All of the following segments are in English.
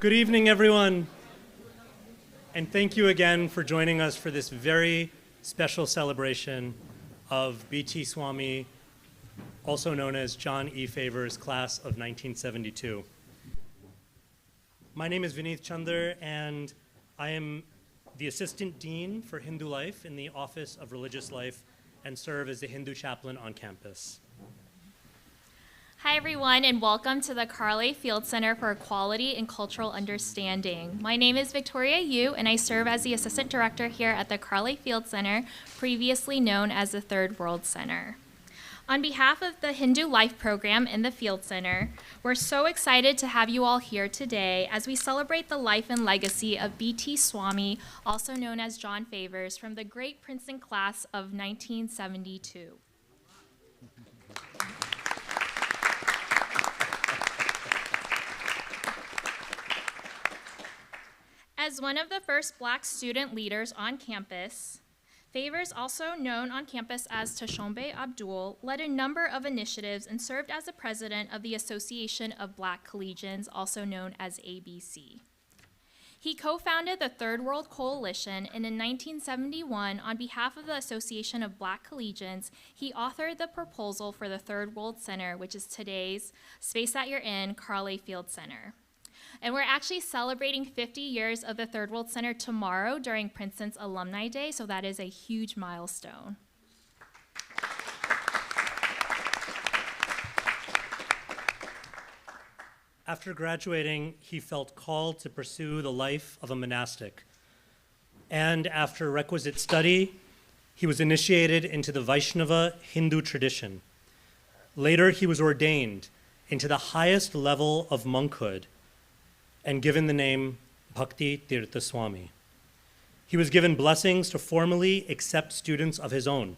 Good evening, everyone, and thank you again for joining us for this very special celebration of B.T. Swami, also known as John E. Favors' class of 1972. My name is Vineet Chander, and I am the Assistant Dean for Hindu Life in the Office of Religious Life and serve as the Hindu chaplain on campus. Hi, everyone, and welcome to the Carly Field Center for Equality and Cultural Understanding. My name is Victoria Yu, and I serve as the Assistant Director here at the Carly Field Center, previously known as the Third World Center. On behalf of the Hindu Life Program in the Field Center, we're so excited to have you all here today as we celebrate the life and legacy of B.T. Swami, also known as John Favors, from the great Princeton class of 1972. As one of the first Black student leaders on campus, Favors, also known on campus as Tashombe Abdul, led a number of initiatives and served as the president of the Association of Black Collegians, also known as ABC. He co-founded the Third World Coalition, and in 1971, on behalf of the Association of Black Collegians, he authored the proposal for the Third World Center, which is today's space that you're in, Carly Field Center. And we're actually celebrating 50 years of the Third World Center tomorrow during Princeton's Alumni Day, so that is a huge milestone. After graduating, he felt called to pursue the life of a monastic. And after requisite study, he was initiated into the Vaishnava Hindu tradition. Later, he was ordained into the highest level of monkhood and given the name Bhakti Tirtha Swami. He was given blessings to formally accept students of his own,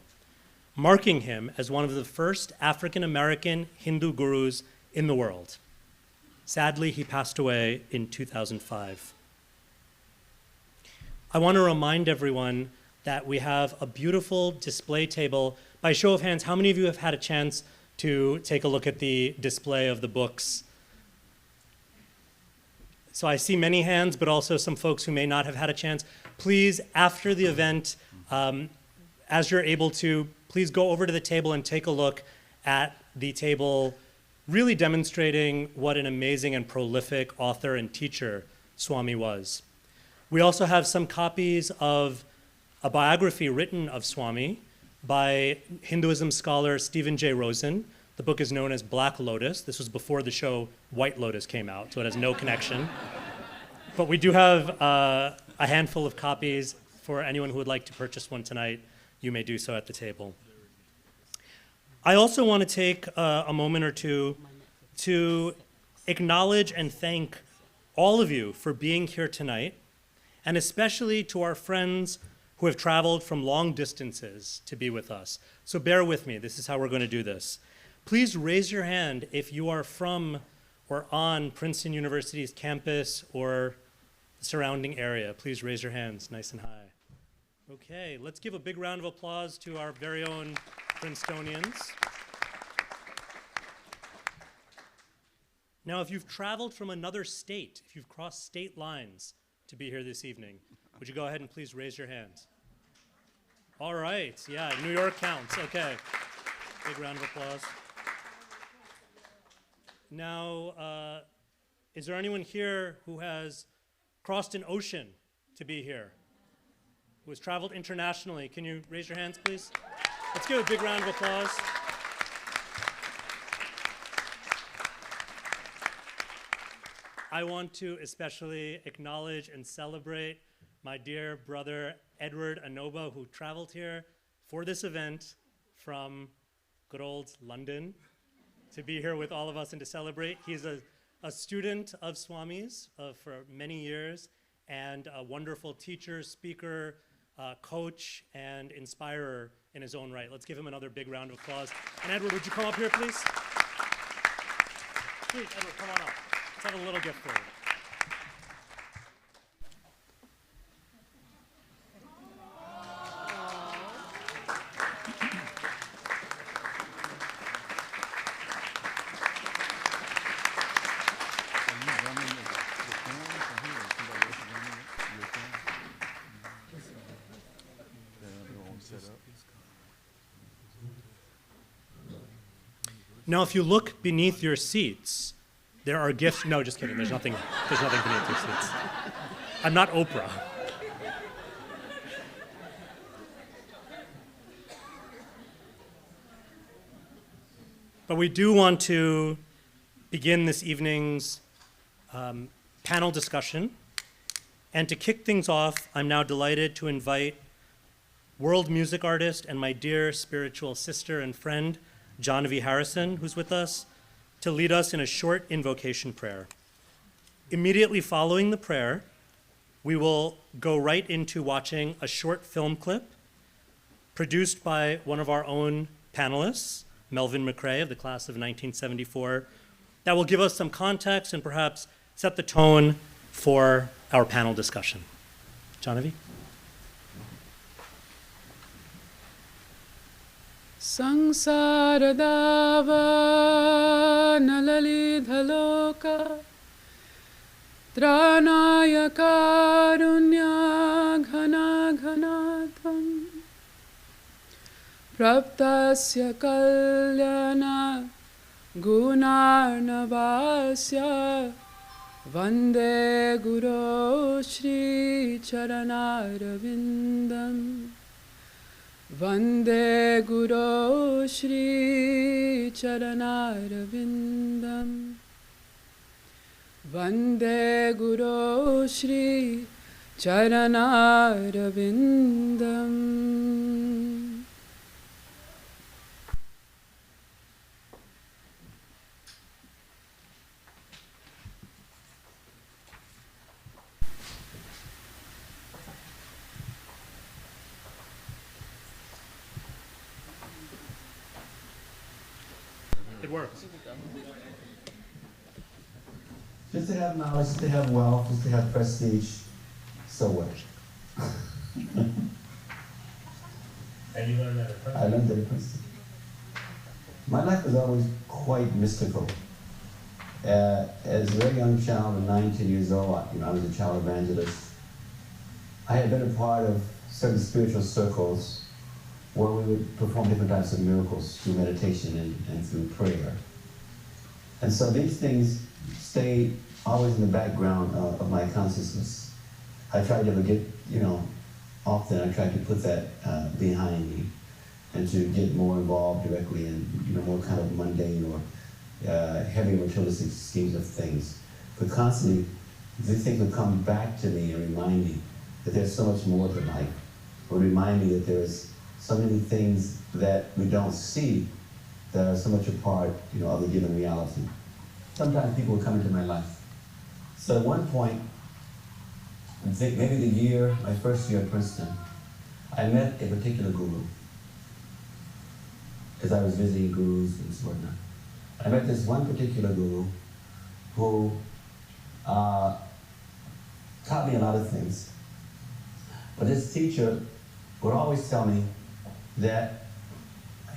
marking him as one of the first African-American Hindu gurus in the world. Sadly, he passed away in 2005. I want to remind everyone that we have a beautiful display table. By show of hands, how many of you have had a chance to take a look at the display of the books? So I see many hands, but also some folks who may not have had a chance. Please, after the event, as you're able to, please go over to the table and take a look at the table, really demonstrating what an amazing and prolific author and teacher Swami was. We also have some copies of a biography written of Swami by Hinduism scholar Stephen J. Rosen. The book is known as Black Lotus. This was before the show White Lotus came out, so it has no connection. But we do have a handful of copies for anyone who would like to purchase one tonight. You may do so at the table. I also want to take a moment or two to acknowledge and thank all of you for being here tonight, and especially to our friends who have traveled from long distances to be with us. So bear with me. This is how we're going to do this. Please raise your hand if you are from or on Princeton University's campus or the surrounding area. Please raise your hands nice and high. Okay, let's give a big round of applause to our very own Princetonians. Now, if you've traveled from another state, if you've crossed state lines to be here this evening, would you go ahead and please raise your hands? All right, yeah, New York counts. Okay, big round of applause. Now, is there anyone here who has crossed an ocean to be here? Who has traveled internationally? Can you raise your hands, please? Let's give a big round of applause. I want to especially acknowledge and celebrate my dear brother, Edward Anoba, who traveled here for this event from good old London to be here with all of us and to celebrate. He's a student of Swami's for many years and a wonderful teacher, speaker, coach, and inspirer in his own right. Let's give him another big round of applause. And Edward, would you come up here, please? Please, Edward, come on up. Let's have a little gift for you. Now, if you look beneath your seats, there are gifts. No, just kidding. There's nothing beneath your seats. I'm not Oprah. But we do want to begin this evening's panel discussion. And to kick things off, I'm now delighted to invite world music artist and my dear spiritual sister and friend, Johnavie Harrison, who's with us, to lead us in a short invocation prayer. Immediately following the prayer, we will go right into watching a short film clip produced by one of our own panelists, Melvin McRae of the class of 1974, that will give us some context and perhaps set the tone for our panel discussion. Johnavie? Samsaradava nalalidhaloka Tranaya karunya ghana ghanatam Praptasya kalyana gunarnavasya Vande Guru Shri Charanaravindam Vande Guru Shri Charanaravindam Vande Guru Shri Charanaravindam. It works. Just to have knowledge, just to have wealth, just to have prestige, so what? And you learned that at I learned that at Princeton. My life was always quite mystical. As a very young child, at 19 years old, I was a child evangelist. I had been a part of certain spiritual circles where we would perform different types of miracles through meditation and through prayer. And so these things stayed always in the background of my consciousness. I tried to forget, often I tried to put that behind me and to get more involved directly in, more kind of mundane or heavy materialistic schemes of things. But constantly, these things would come back to me and remind me that there's so much more to life. Would remind me that there's so many things that we don't see that are so much a part, of the given reality. Sometimes people will come into my life. So at one point, I think maybe my first year at Princeton, I met a particular guru. As I was visiting gurus and so whatnot. I met this one particular guru who taught me a lot of things. But this teacher would always tell me that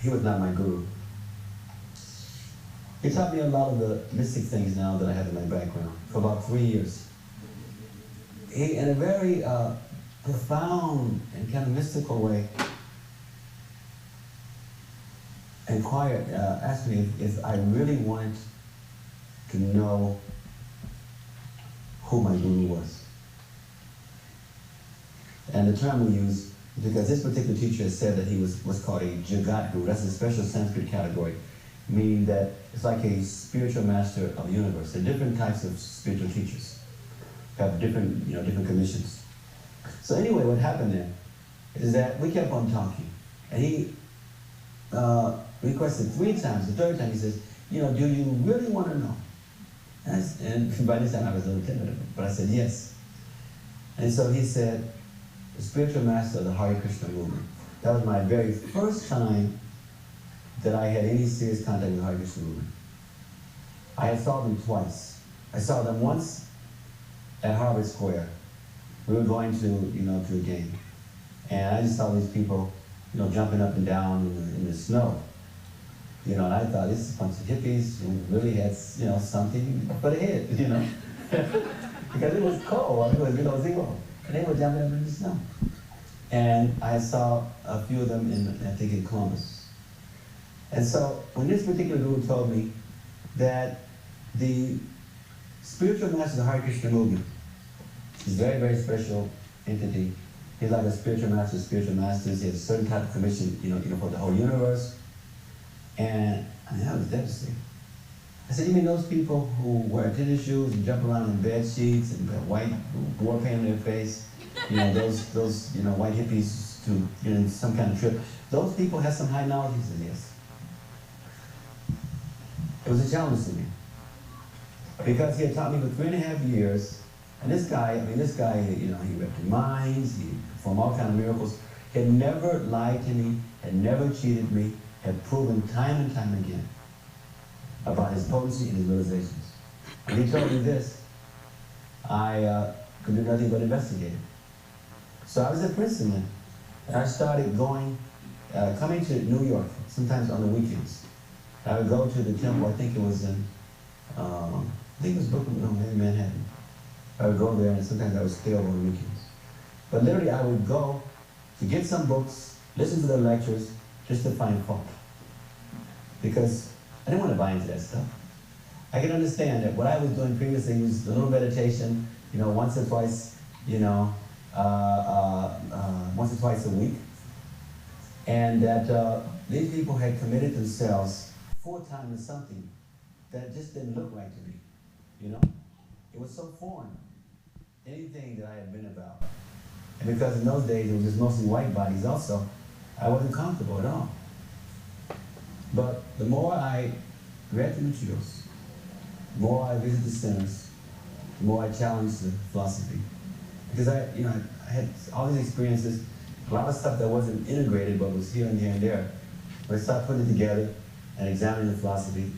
he was not my guru. He taught me a lot of the mystic things now that I have in my background for about 3 years. He, in a very profound and kind of mystical way, asked me if I really wanted to know who my guru was. And the term we use, because this particular teacher said that he was what's called a Jagat Guru. That's a special Sanskrit category, meaning that it's like a spiritual master of the universe. There are different types of spiritual teachers, have different commissions. So anyway, what happened there is that we kept on talking, and he requested 3 times. The third time he says, do you really want to know? And by this time I was a little timid, but I said yes. And so he said, the spiritual master of the Hare Krishna movement. That was my very first time that I had any serious contact with the Hare Krishna movement. I had saw them twice. I saw them once at Harvard Square. We were going to a game. And I just saw these people, jumping up and down in the snow. And I thought, this is a bunch of hippies who really had, something for the head, Because it was cold, it was below 0. And they were jumping up in the snow. And I saw a few of them I think in Columbus. And so when this particular guru told me that the spiritual master of the Hare Krishna movement is a very, very special entity. He's like a spiritual master of spiritual masters. He has a certain type of commission, for the whole universe. And I mean, that was devastating. I said, you mean those people who wear tennis shoes and jump around in bed sheets and got white war paint on their face? Those white hippies to some kind of trip. Those people have some high knowledge? He said, yes. It was a challenge to me. Because he had taught me for 3.5 years, and this guy, he read minds, he performed all kinds of miracles. He had never lied to me, had never cheated me, had proven time and time again about his potency and his realizations. And he told me this, I could do nothing but investigate it. So I was at Princeton then, and I started coming to New York, sometimes on the weekends. I would go to the temple, I think it was in, Brooklyn, no, maybe Manhattan. I would go there, and sometimes I would stay over on the weekends. But literally, I would go to get some books, listen to the lectures, just to find fault. Because I didn't want to buy into that stuff. I can understand that what I was doing previously was a little meditation, once or twice, once or twice a week. And that these people had committed themselves full-time to something that just didn't look right to me, It was so foreign, anything that I had been about. And because in those days it was just mostly white bodies also, I wasn't comfortable at all. But the more I read the materials, the more I visited the centers, the more I challenged the philosophy. Because I had all these experiences, a lot of stuff that wasn't integrated but was here and here and there. When I started putting it together and examining the philosophy,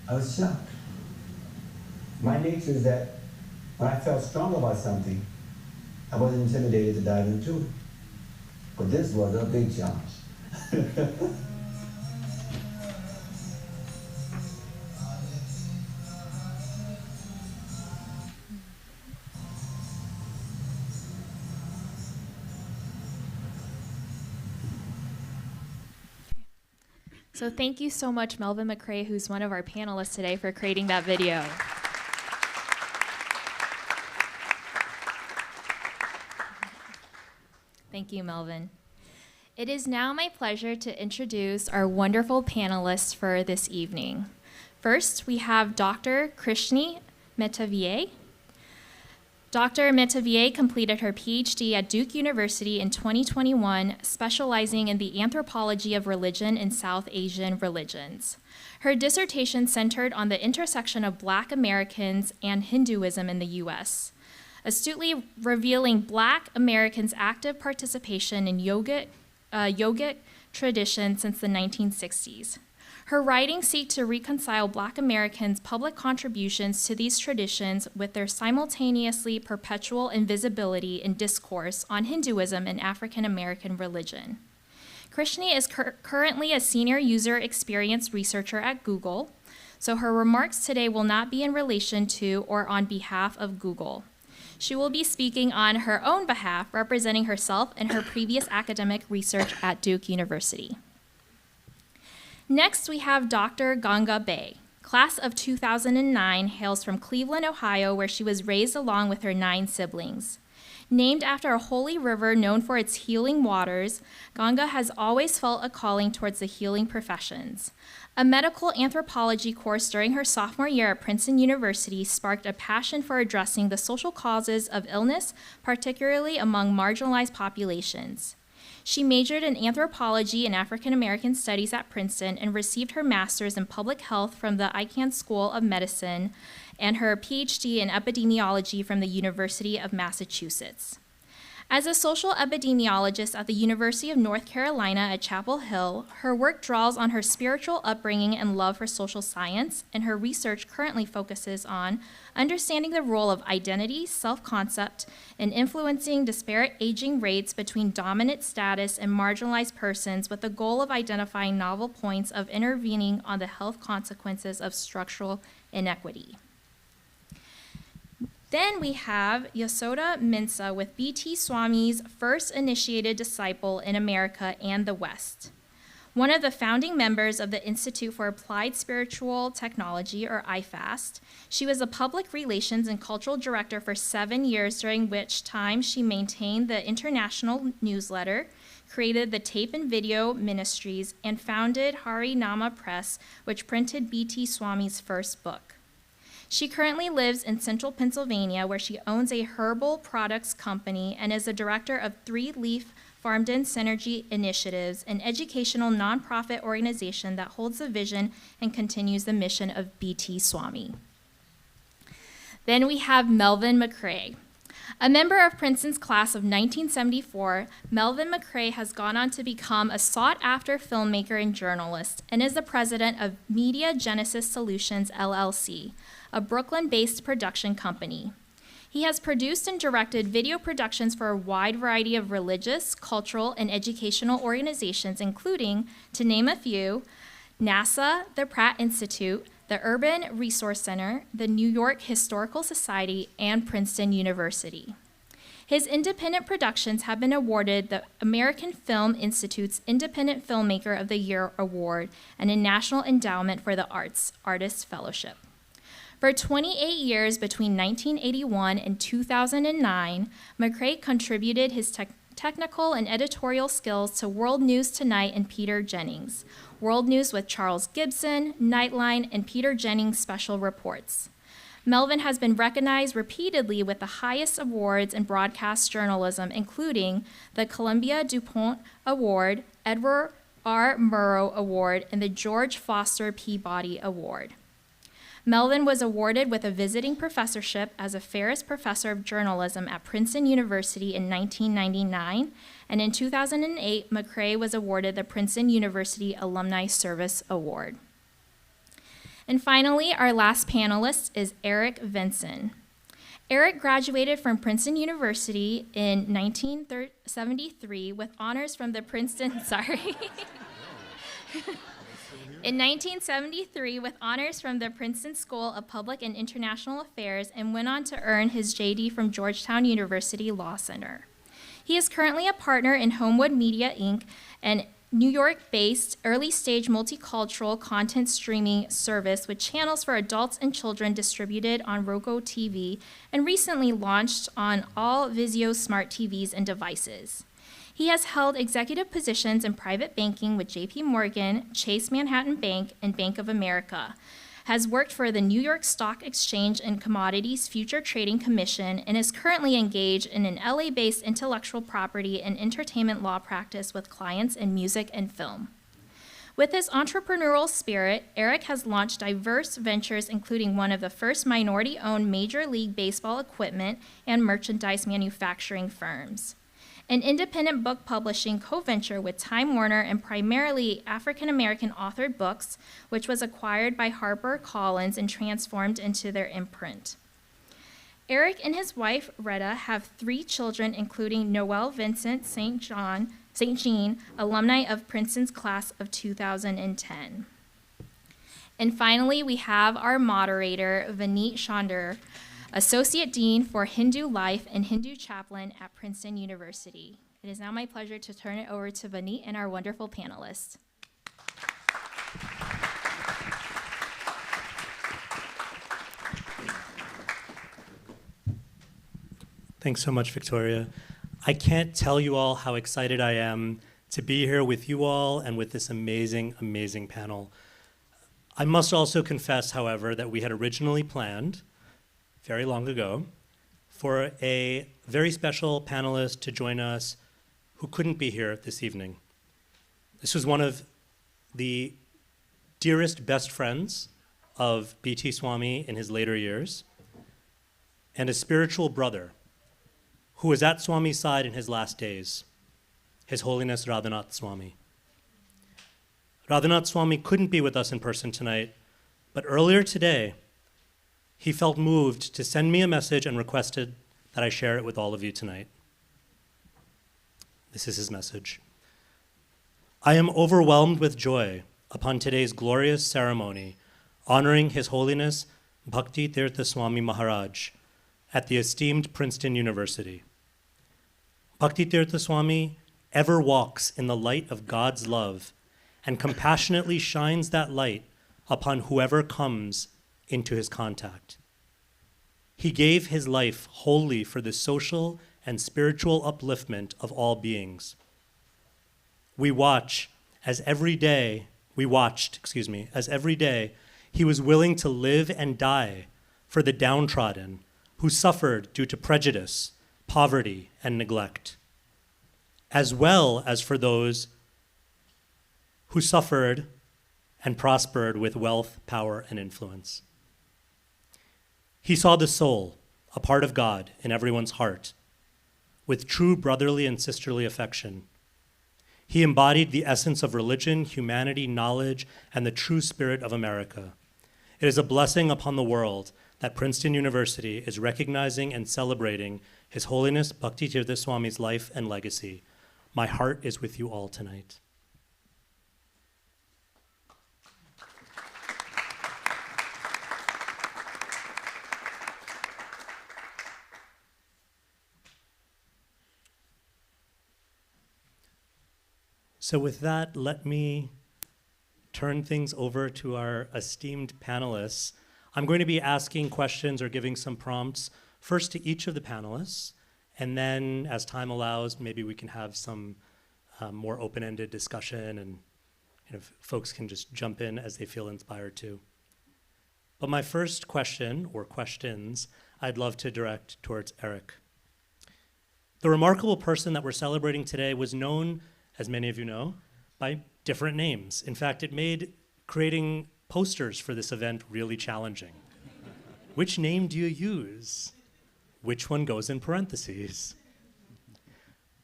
I was shocked. My nature is that when I felt strong about something, I wasn't intimidated to dive into it. But this was a big challenge. So thank you so much, Melvin McCrae, who's one of our panelists today, for creating that video. Thank you, Melvin. It is now my pleasure to introduce our wonderful panelists for this evening. First, we have Dr. Krishni Metavier. Dr. Metavier completed her PhD at Duke University in 2021, specializing in the anthropology of religion in South Asian religions. Her dissertation centered on the intersection of Black Americans and Hinduism in the U.S., astutely revealing Black Americans' active participation in yogic tradition since the 1960s. Her writings seek to reconcile Black Americans' public contributions to these traditions with their simultaneously perpetual invisibility in discourse on Hinduism and African American religion. Krishni is currently a senior user experience researcher at Google, so her remarks today will not be in relation to or on behalf of Google. She will be speaking on her own behalf, representing herself and her previous academic research at Duke University. Next, we have Dr. Ganga Bay. Class of 2009, hails from Cleveland, Ohio, where she was raised along with her 9 siblings. Named after a holy river known for its healing waters, Ganga has always felt a calling towards the healing professions. A medical anthropology course during her sophomore year at Princeton University sparked a passion for addressing the social causes of illness, particularly among marginalized populations. She majored in anthropology and African American studies at Princeton and received her master's in public health from the Icahn School of Medicine and her PhD in epidemiology from the University of Massachusetts. As a social epidemiologist at the University of North Carolina at Chapel Hill, her work draws on her spiritual upbringing and love for social science, and her research currently focuses on understanding the role of identity, self-concept, in influencing disparate aging rates between dominant status and marginalized persons with the goal of identifying novel points of intervening on the health consequences of structural inequity. Then we have Yasoda Minsa with B.T. Swami's first initiated disciple in America and the West. one of the founding members of the Institute for Applied Spiritual Technology, or IFAST. She was a public relations and cultural director for 7 years, during which time she maintained the international newsletter, created the tape and video ministries, and founded Hari Nama Press, which printed B.T. Swami's first book. She currently lives in central Pennsylvania, where she owns a herbal products company and is the director of Three Leaf Farmden Synergy Initiatives, an educational nonprofit organization that holds the vision and continues the mission of B.T. Swami. Then we have Melvin McCrae. A member of Princeton's class of 1974, Melvin McCrae has gone on to become a sought-after filmmaker and journalist and is the president of Media Genesis Solutions, LLC, a Brooklyn-based production company. He has produced and directed video productions for a wide variety of religious, cultural, and educational organizations, including, to name a few, NASA, the Pratt Institute, the Urban Resource Center, the New York Historical Society, and Princeton University. His independent productions have been awarded the American Film Institute's Independent Filmmaker of the Year Award and a National Endowment for the Arts Artist Fellowship. For 28 years, between 1981 and 2009, McCrae contributed his technical and editorial skills to World News Tonight and Peter Jennings, World News with Charles Gibson, Nightline, and Peter Jennings special reports. Melvin has been recognized repeatedly with the highest awards in broadcast journalism, including the Columbia DuPont Award, Edward R. Murrow Award, and the George Foster Peabody Award. Melvin was awarded with a visiting professorship as a Ferris Professor of Journalism at Princeton University in 1999, and in 2008, McCrae was awarded the Princeton University Alumni Service Award. And finally, our last panelist is Eric Vinson. Eric graduated from Princeton University in 1973 with honors from the Princeton, In 1973 with honors from the Princeton School of Public and International Affairs, and went on to earn his JD from Georgetown University Law Center. He is currently a partner in Homewood Media, Inc., an New York-based early-stage multicultural content streaming service with channels for adults and children distributed on Roku TV, and recently launched on all Vizio smart TVs and devices. He has held executive positions in private banking with J.P. Morgan, Chase Manhattan Bank, and Bank of America, has worked for the New York Stock Exchange and Commodities Future Trading Commission, and is currently engaged in an LA-based intellectual property and entertainment law practice with clients in music and film. With his entrepreneurial spirit, Eric has launched diverse ventures, including one of the first minority-owned Major League Baseball equipment and merchandise manufacturing firms, an independent book publishing co-venture with Time Warner and primarily African-American authored books, which was acquired by HarperCollins and transformed into their imprint. Eric and his wife, Retta, have 3 children, including Noel Vincent St. Jean, alumni of Princeton's class of 2010. And finally, we have our moderator, Vineet Chander, Associate Dean for Hindu Life and Hindu Chaplain at Princeton University. It is now my pleasure to turn it over to Vineet and our wonderful panelists. Thanks so much, Victoria. I can't tell you all how excited I am to be here with you all and with this amazing, amazing panel. I must also confess, however, that we had originally planned very long ago for a very special panelist to join us who couldn't be here this evening. This was one of the dearest best friends of B.T. Swami in his later years, and a spiritual brother who was at Swami's side in his last days, His Holiness Radhanath Swami. Radhanath Swami couldn't be with us in person tonight, but earlier today, he felt moved to send me a message and requested that I share it with all of you tonight. This is his message. I am overwhelmed with joy upon today's glorious ceremony honoring His Holiness Bhakti Tirtha Swami Maharaj at the esteemed Princeton University. Bhakti Tirtha Swami ever walks in the light of God's love and compassionately shines that light upon whoever comes into his contact. He gave his life wholly for the social and spiritual upliftment of all beings. We watched as every day he was willing to live and die for the downtrodden who suffered due to prejudice, poverty, and neglect, as well as for those who suffered and prospered with wealth, power, and influence. He saw the soul, a part of God, in everyone's heart, with true brotherly and sisterly affection. He embodied the essence of religion, humanity, knowledge, and the true spirit of America. It is a blessing upon the world that Princeton University is recognizing and celebrating His Holiness Bhakti Tirtha Swami's life and legacy. My heart is with you all tonight. So with that, let me turn things over to our esteemed panelists. I'm going to be asking questions or giving some prompts, first to each of the panelists, and then as time allows, maybe we can have some more open-ended discussion, and folks can just jump in as they feel inspired to. But my first question, or questions, I'd love to direct towards Eric. The remarkable person that we're celebrating today was known, as many of you know, by different names. In fact, it made creating posters for this event really challenging. Which name do you use? Which one goes in parentheses?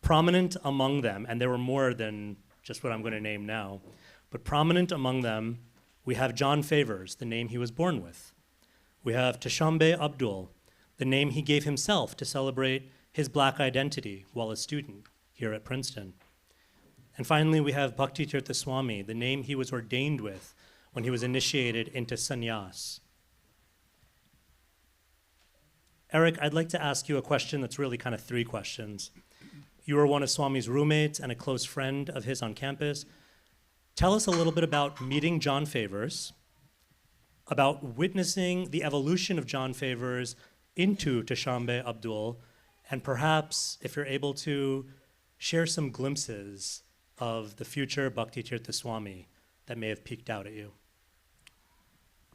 Prominent among them, and there were more than just what I'm going to name now, but prominent among them, we have John Favors, the name he was born with. We have Tashambe Abdul, the name he gave himself to celebrate his Black identity while a student here at Princeton. And finally, we have Bhakti Tirtha Swami, the name he was ordained with when he was initiated into sannyas. Eric, I'd like to ask you a question that's really kind of three questions. You were one of Swami's roommates and a close friend of his on campus. Tell us a little bit about meeting John Favors, about witnessing the evolution of John Favors into Tashambe Abdul, and perhaps, if you're able to, share some glimpses of the future Bhakti Tirtha Swami that may have peeked out at you.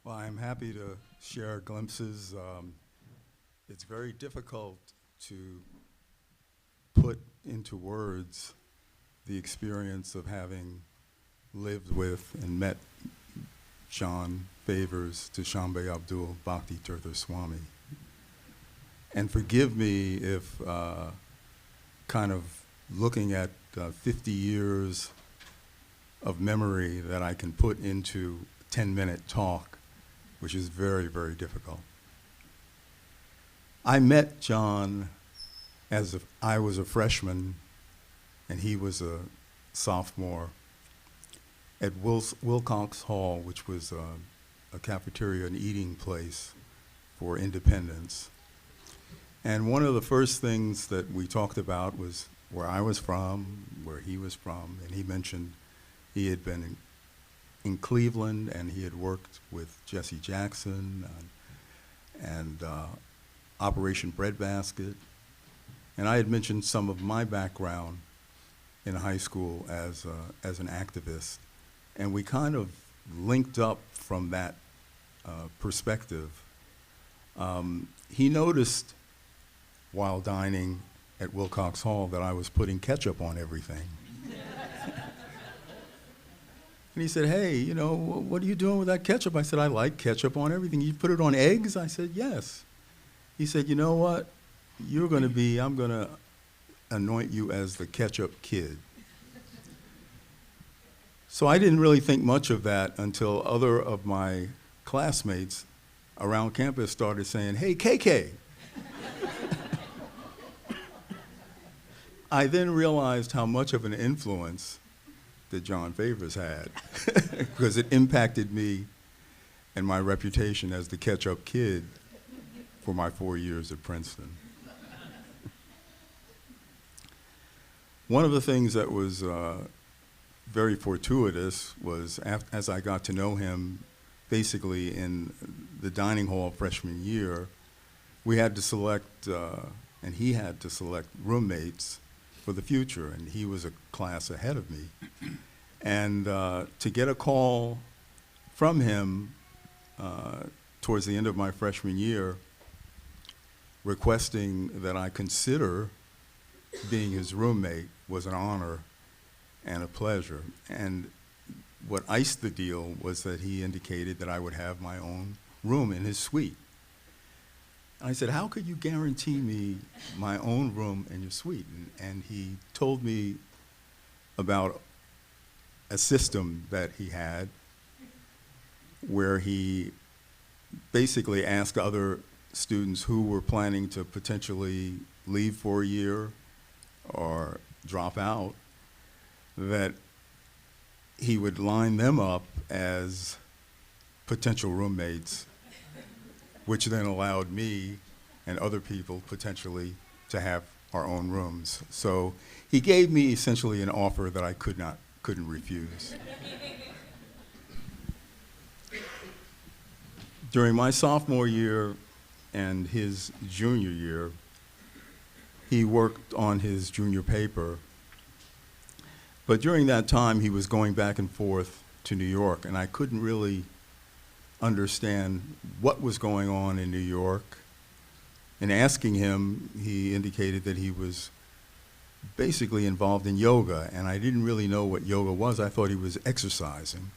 Well, I'm happy to share glimpses. It's very difficult to put into words the experience of having lived with and met John Favors, Tashambe Abdul, Bhakti Tirtha Swami. And forgive me if kind of looking at 50 years of memory that I can put into a 10-minute talk, which is very, very difficult. I met John as if I was a freshman and he was a sophomore at Wilcox Hall, which was a cafeteria and eating place for independence. And one of the first things that we talked about was where I was from, where he was from, and he mentioned he had been in Cleveland and he had worked with Jesse Jackson and Operation Breadbasket. And I had mentioned some of my background in high school as an activist. And we kind of linked up from that perspective. He noticed while dining at Wilcox Hall that I was putting ketchup on everything. And he said, hey, you know, what are you doing with that ketchup? I said, I like ketchup on everything. You put it on eggs? I said, yes. He said, you know what? I'm going to anoint you as the ketchup kid. So I didn't really think much of that until other of my classmates around campus started saying, hey, KK. I then realized how much of an influence that John Favors had because it impacted me and my reputation as the ketchup kid for my 4 years at Princeton. One of the things that was very fortuitous was as I got to know him, basically in the dining hall freshman year, we had to select, and he had to select roommates for the future, and he was a class ahead of me. And to get a call from him towards the end of my freshman year requesting that I consider being his roommate was an honor and a pleasure. And what iced the deal was that he indicated that I would have my own room in his suite. I said, how could you guarantee me my own room in your suite? And he told me about a system that he had where he basically asked other students who were planning to potentially leave for a year or drop out, that he would line them up as potential roommates, which then allowed me and other people potentially to have our own rooms. So he gave me essentially an offer that I couldn't refuse. During my sophomore year and his junior year, he worked on his junior paper. But during that time, he was going back and forth to New York, and I couldn't really understand what was going on in New York. In asking him, he indicated that he was basically involved in yoga, and I didn't really know what yoga was. I thought he was exercising.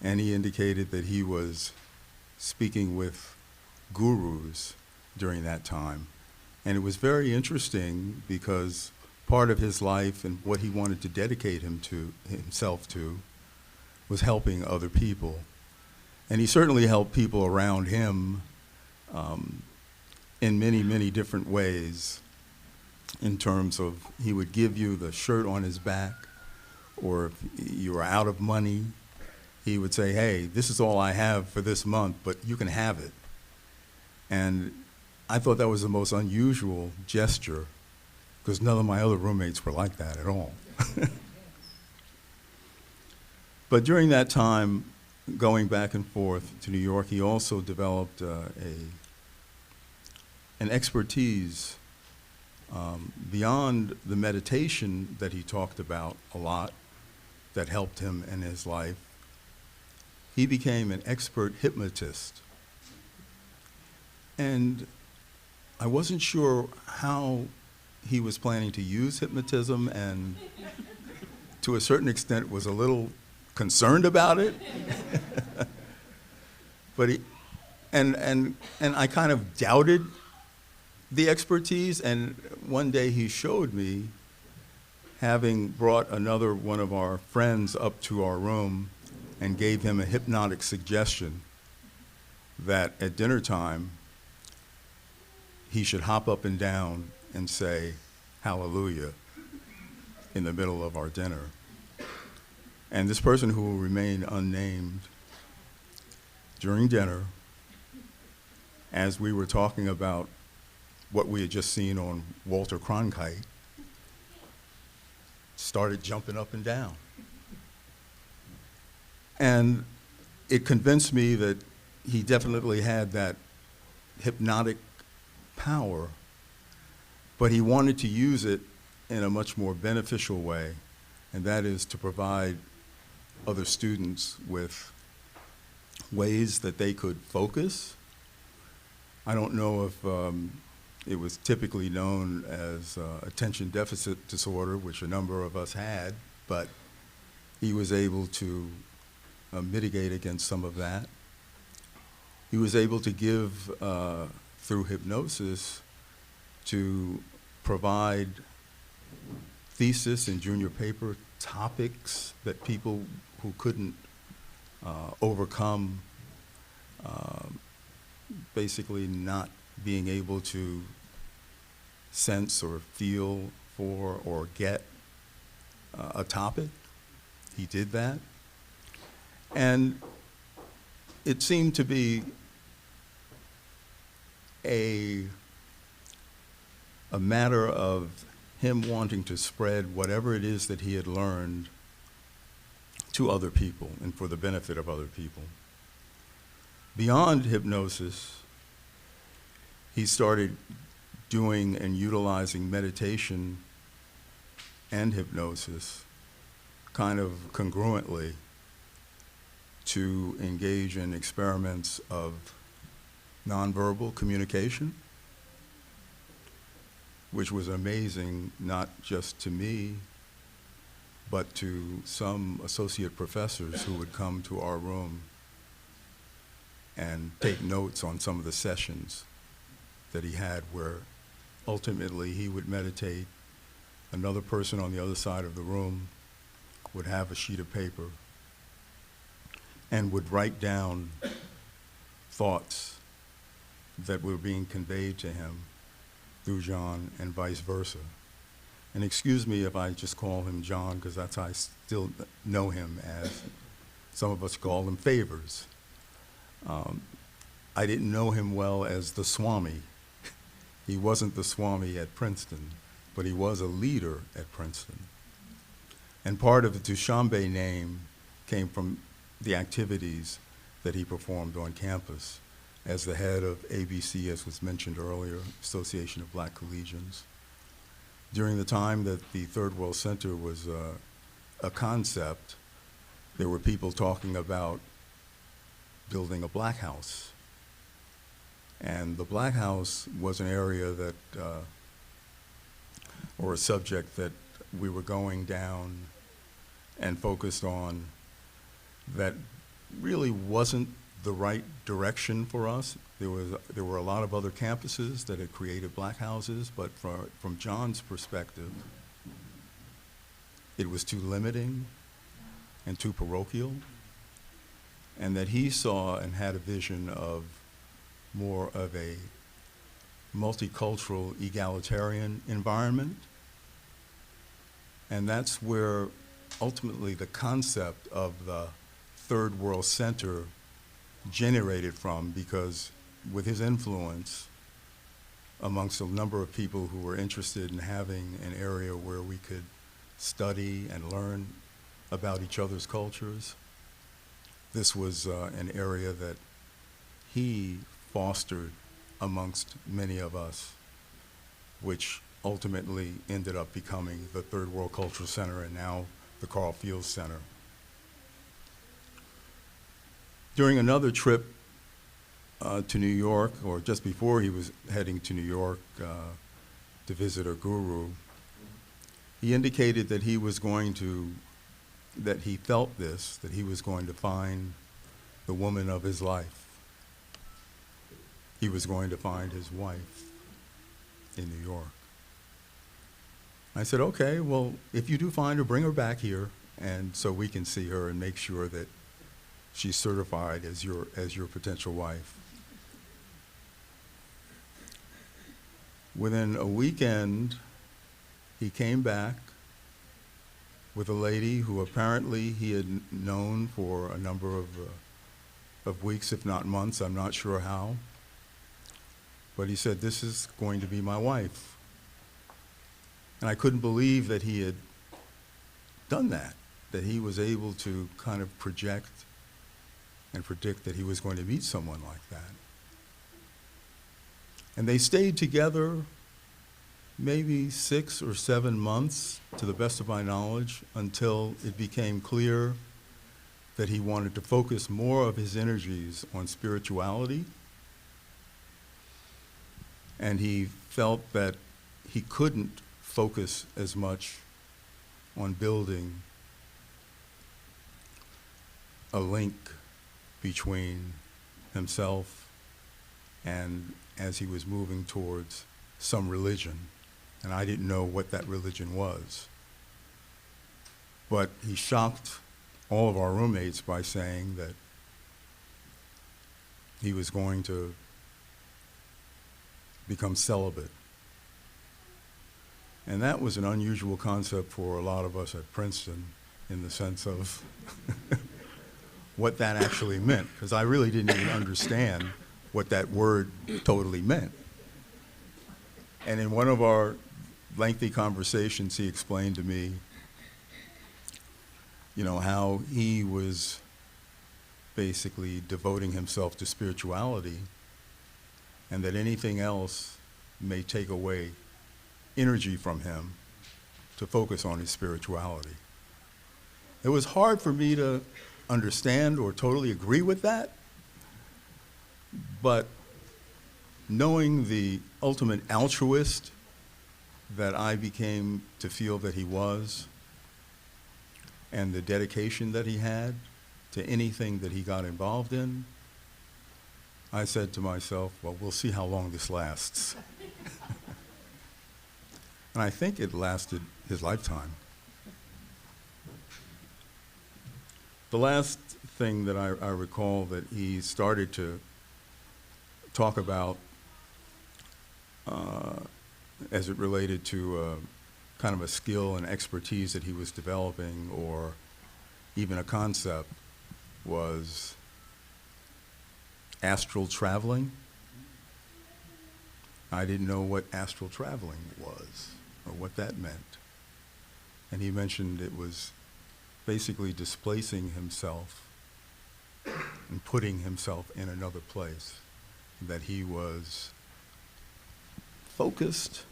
And he indicated that he was speaking with gurus during that time. And it was very interesting because part of his life and what he wanted to dedicate himself to was helping other people. And he certainly helped people around him in many, many different ways, in terms of he would give you the shirt on his back, or if you were out of money, he would say, hey, this is all I have for this month, but you can have it. And I thought that was the most unusual gesture, because none of my other roommates were like that at all. But during that time, going back and forth to New York, he also developed an expertise beyond the meditation that he talked about a lot that helped him in his life. He became an expert hypnotist. And I wasn't sure how he was planning to use hypnotism, and to a certain extent was a little concerned about it. But I kind of doubted the expertise, and one day he showed me, having brought another one of our friends up to our room and gave him a hypnotic suggestion that at dinner time he should hop up and down and say hallelujah in the middle of our dinner. And this person, who will remain unnamed, during dinner, as we were talking about what we had just seen on Walter Cronkite, started jumping up and down. And it convinced me that he definitely had that hypnotic power, but he wanted to use it in a much more beneficial way, and that is to provide other students with ways that they could focus. I don't know if it was typically known as attention deficit disorder, which a number of us had, but he was able to mitigate against some of that. He was able to give, through hypnosis, to provide thesis and junior paper topics that people who couldn't overcome basically not being able to sense or feel for or get a topic. He did that. And it seemed to be a matter of him wanting to spread whatever it is that he had learned to other people and for the benefit of other people. Beyond hypnosis, he started doing and utilizing meditation and hypnosis kind of congruently to engage in experiments of nonverbal communication, which was amazing not just to me, but to some associate professors who would come to our room and take notes on some of the sessions that he had, where ultimately he would meditate. Another person on the other side of the room would have a sheet of paper and would write down thoughts that were being conveyed to him through John and vice versa. And excuse me if I just call him John, because that's how I still know him as. Some of us call him Favors. I didn't know him well as the Swami. He wasn't the Swami at Princeton, but he was a leader at Princeton. And part of the Dushanbe name came from the activities that he performed on campus as the head of ABC, as was mentioned earlier, Association of Black Collegians. During the time that the Third World Center was a concept, there were people talking about building a black house. And the black house was an area that, or a subject that we were going down and focused on that really wasn't the right direction for us. There were a lot of other campuses that had created black houses, but from John's perspective, it was too limiting and too parochial, and that he saw and had a vision of more of a multicultural, egalitarian environment. And that's where ultimately the concept of the Third World Center generated from, because with his influence amongst a number of people who were interested in having an area where we could study and learn about each other's cultures, this was an area that he fostered amongst many of us, which ultimately ended up becoming the Third World Cultural Center and now the Carl Fields Center. During another trip to New York, or just before he was heading to New York to visit a guru, he indicated that he was going to, that he felt this, that he was going to find the woman of his life. He was going to find his wife in New York. I said, okay, well, if you do find her, bring her back here, and so we can see her and make sure that she's certified as your potential wife. Within a weekend, he came back with a lady who apparently he had known for a number of weeks, if not months, I'm not sure how. But he said, this is going to be my wife. And I couldn't believe that he had done that he was able to kind of project and predict that he was going to meet someone like that. And they stayed together maybe 6 or 7 months, to the best of my knowledge, until it became clear that he wanted to focus more of his energies on spirituality. And he felt that he couldn't focus as much on building a link between himself and as he was moving towards some religion. And I didn't know what that religion was. But he shocked all of our roommates by saying that he was going to become celibate. And that was an unusual concept for a lot of us at Princeton, in the sense of what that actually meant, because I really didn't even understand what that word totally meant. And in one of our lengthy conversations, he explained to me how he was basically devoting himself to spirituality, and that anything else may take away energy from him to focus on his spirituality. It was hard for me to understand or totally agree with that, but knowing the ultimate altruist that I became to feel that he was, and the dedication that he had to anything that he got involved in, I said to myself, well, we'll see how long this lasts. And I think it lasted his lifetime. The last thing that I recall that he started to talk about as it related to kind of a skill and expertise that he was developing, or even a concept, was astral traveling. I didn't know what astral traveling was or what that meant. And he mentioned it was basically displacing himself and putting himself in another place, that he was focused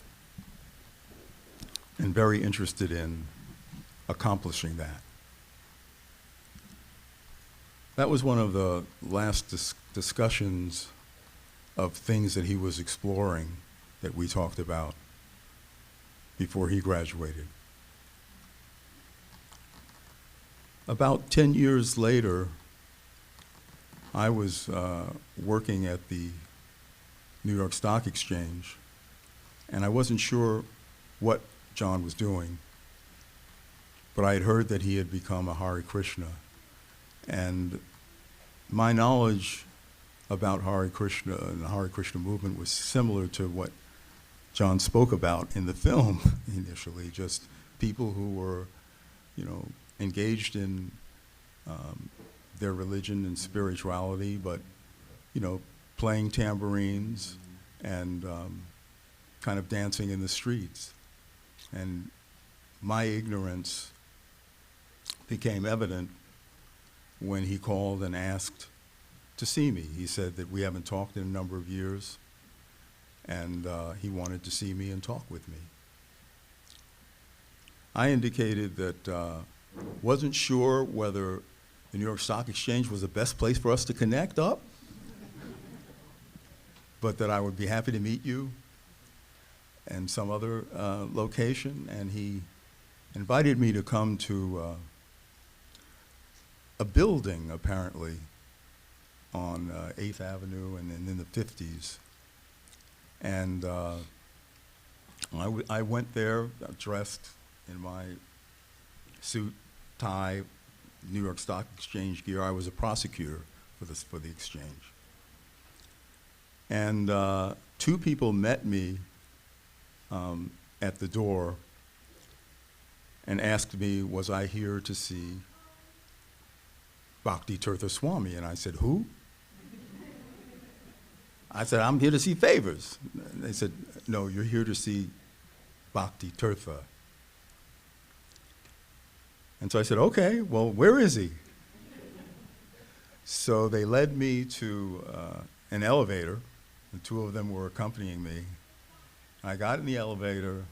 and very interested in accomplishing that. That was one of the last discussions of things that he was exploring that we talked about before he graduated. About 10 years later, I was working at the New York Stock Exchange, and I wasn't sure what John was doing, but I had heard that he had become a Hare Krishna, and my knowledge about Hare Krishna and the Hare Krishna movement was similar to what John spoke about in the film initially, just people who were, engaged in their religion and spirituality, but, playing tambourines and kind of dancing in the streets. And my ignorance became evident when he called and asked to see me. He said that we haven't talked in a number of years, and he wanted to see me and talk with me. I indicated that wasn't sure whether the New York Stock Exchange was the best place for us to connect up, but that I would be happy to meet you in some other location. And he invited me to come to a building, apparently, on 8th Avenue and in the 50s. And I went there dressed in my suit, tie, New York Stock Exchange gear. I was a prosecutor for the exchange. And two people met me at the door and asked me, was I here to see Bhakti Tirtha Swami? And I said, who? I said, I'm here to see favors. They said, no, you're here to see Bhakti Tirtha. And so I said, okay, well, where is he? So they led me to an elevator. The two of them were accompanying me. I got in the elevator,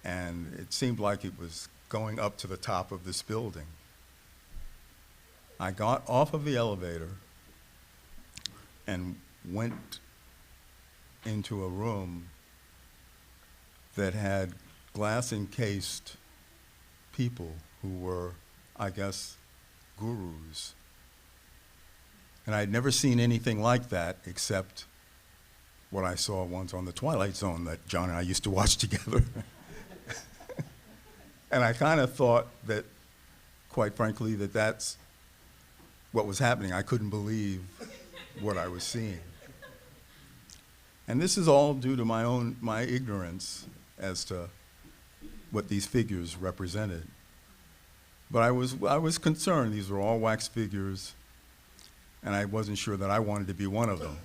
and it seemed like it was going up to the top of this building. I got off of the elevator and went into a room that had glass-encased people who were, I guess, gurus. And I'd never seen anything like that except what I saw once on The Twilight Zone that John and I used to watch together. And I kind of thought that, quite frankly, that that's what was happening. I couldn't believe what I was seeing. And this is all due to my ignorance as to what these figures represented. But I was concerned. These were all wax figures, and I wasn't sure that I wanted to be one of them.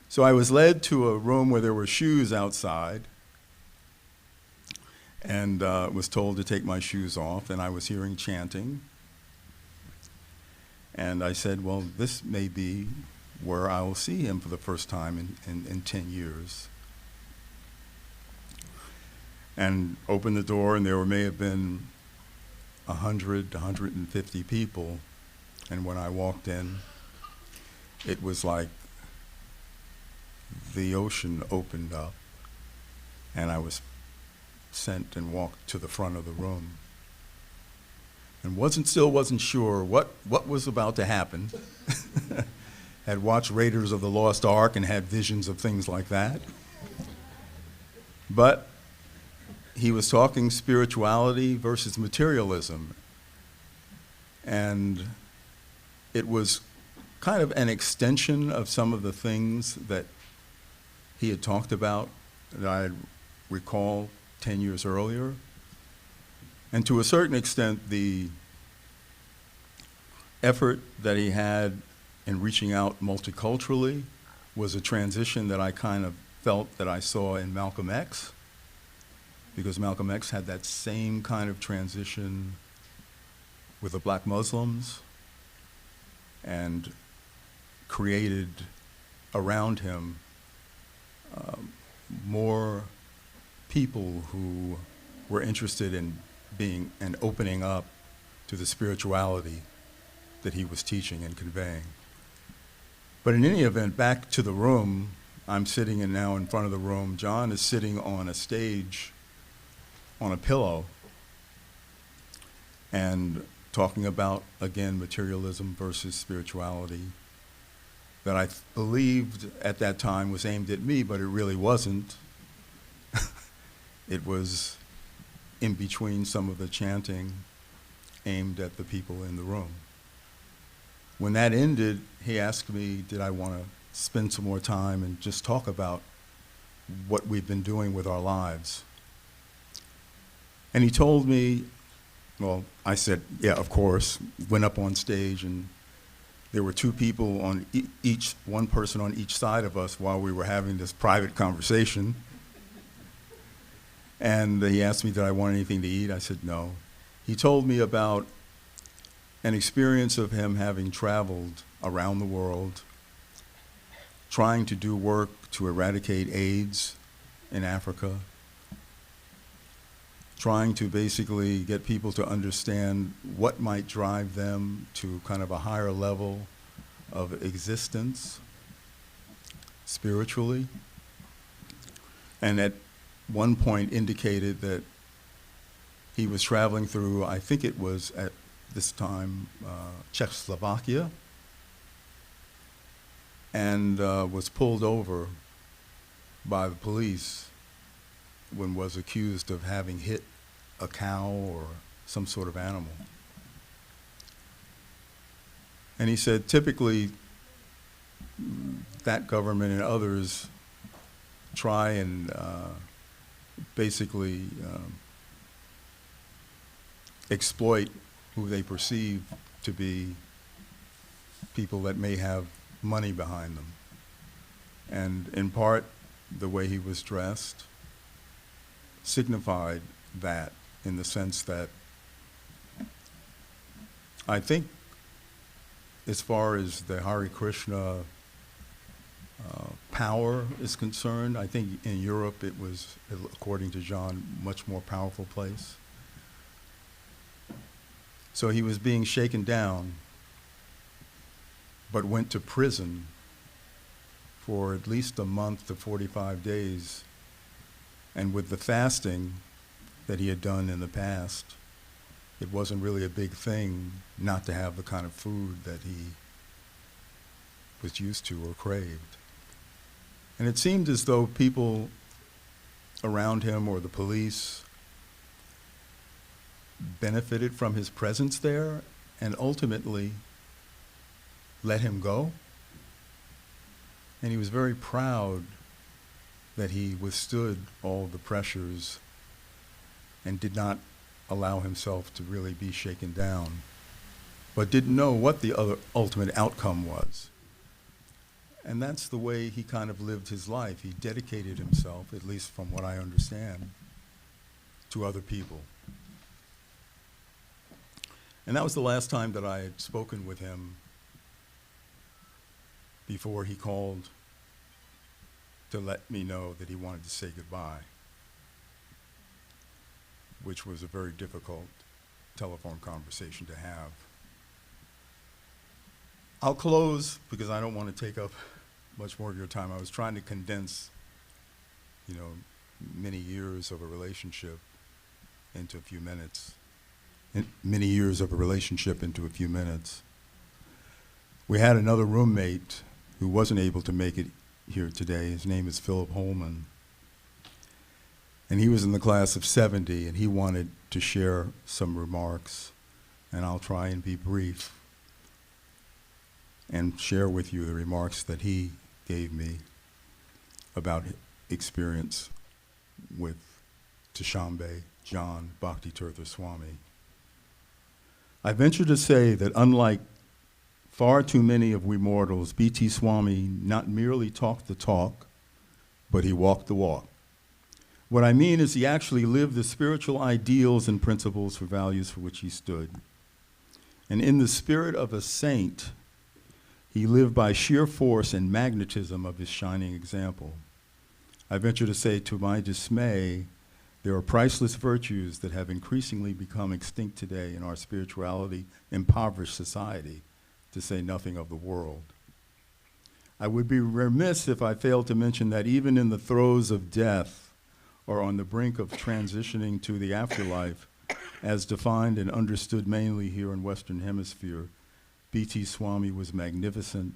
So I was led to a room where there were shoes outside, and was told to take my shoes off, and I was hearing chanting. And I said, well, this may be where I will see him for the first time in 10 years. And opened the door, and there may have been 100, 150 people. And when I walked in, it was like the ocean opened up, and I was sent and walked to the front of the room. And still wasn't sure what was about to happen. Had watched Raiders of the Lost Ark and had visions of things like that. But he was talking spirituality versus materialism. And it was kind of an extension of some of the things that he had talked about that I recall 10 years earlier. And to a certain extent, the effort that he had in reaching out multiculturally was a transition that I kind of felt that I saw in Malcolm X, because Malcolm X had that same kind of transition with the black Muslims and created around him more people who were interested in being and opening up to the spirituality that he was teaching and conveying. But in any event, back to the room, I'm sitting now in front of the room. John is sitting on a stage on a pillow and talking about, again, materialism versus spirituality that I believed at that time was aimed at me, but it really wasn't. It was in between some of the chanting aimed at the people in the room. When that ended, he asked me, did I want to spend some more time and just talk about what we've been doing with our lives. And he told me, well, I said, yeah, of course, went up on stage, and there were two people on one person on each side of us while we were having this private conversation. And he asked me, did I want anything to eat? I said, no. He told me about an experience of him having traveled around the world, trying to do work to eradicate AIDS in Africa, trying to basically get people to understand what might drive them to kind of a higher level of existence spiritually. And at one point indicated that he was traveling through, I think it was at this time, Czechoslovakia, and was pulled over by the police when was accused of having hit a cow or some sort of animal. And he said typically that government and others try and basically exploit who they perceive to be people that may have money behind them. And in part, the way he was dressed signified that, in the sense that I think as far as the Hare Krishna power is concerned, I think in Europe it was, according to John, much more powerful place. So he was being shaken down, but went to prison for at least a month to 45 days. And with the fasting that he had done in the past, it wasn't really a big thing not to have the kind of food that he was used to or craved. And it seemed as though people around him or the police benefited from his presence there and ultimately let him go. And he was very proud that he withstood all the pressures and did not allow himself to really be shaken down, but didn't know what the other ultimate outcome was. And that's the way he kind of lived his life. He dedicated himself, at least from what I understand, to other people. And that was the last time that I had spoken with him before he called to let me know that he wanted to say goodbye, which was a very difficult telephone conversation to have. I'll close because I don't want to take up much more of your time. I was trying to condense, many years of a relationship into a few minutes. Many years of a relationship into a few minutes. We had another roommate who wasn't able to make it here today. His name is Philip Holman. And he was in the class of 70, and he wanted to share some remarks. And I'll try and be brief and share with you the remarks that he gave me about experience with Tashambe John Bhakti Tirtha Swami. I venture to say that unlike far too many of we mortals, B.T. Swami not merely talked the talk, but he walked the walk. What I mean is he actually lived the spiritual ideals and principles for values for which he stood. And in the spirit of a saint, he lived by sheer force and magnetism of his shining example. I venture to say, to my dismay, there are priceless virtues that have increasingly become extinct today in our spirituality impoverished society, to say nothing of the world. I would be remiss if I failed to mention that even in the throes of death or on the brink of transitioning to the afterlife, as defined and understood mainly here in Western Hemisphere, B.T. Swami was magnificent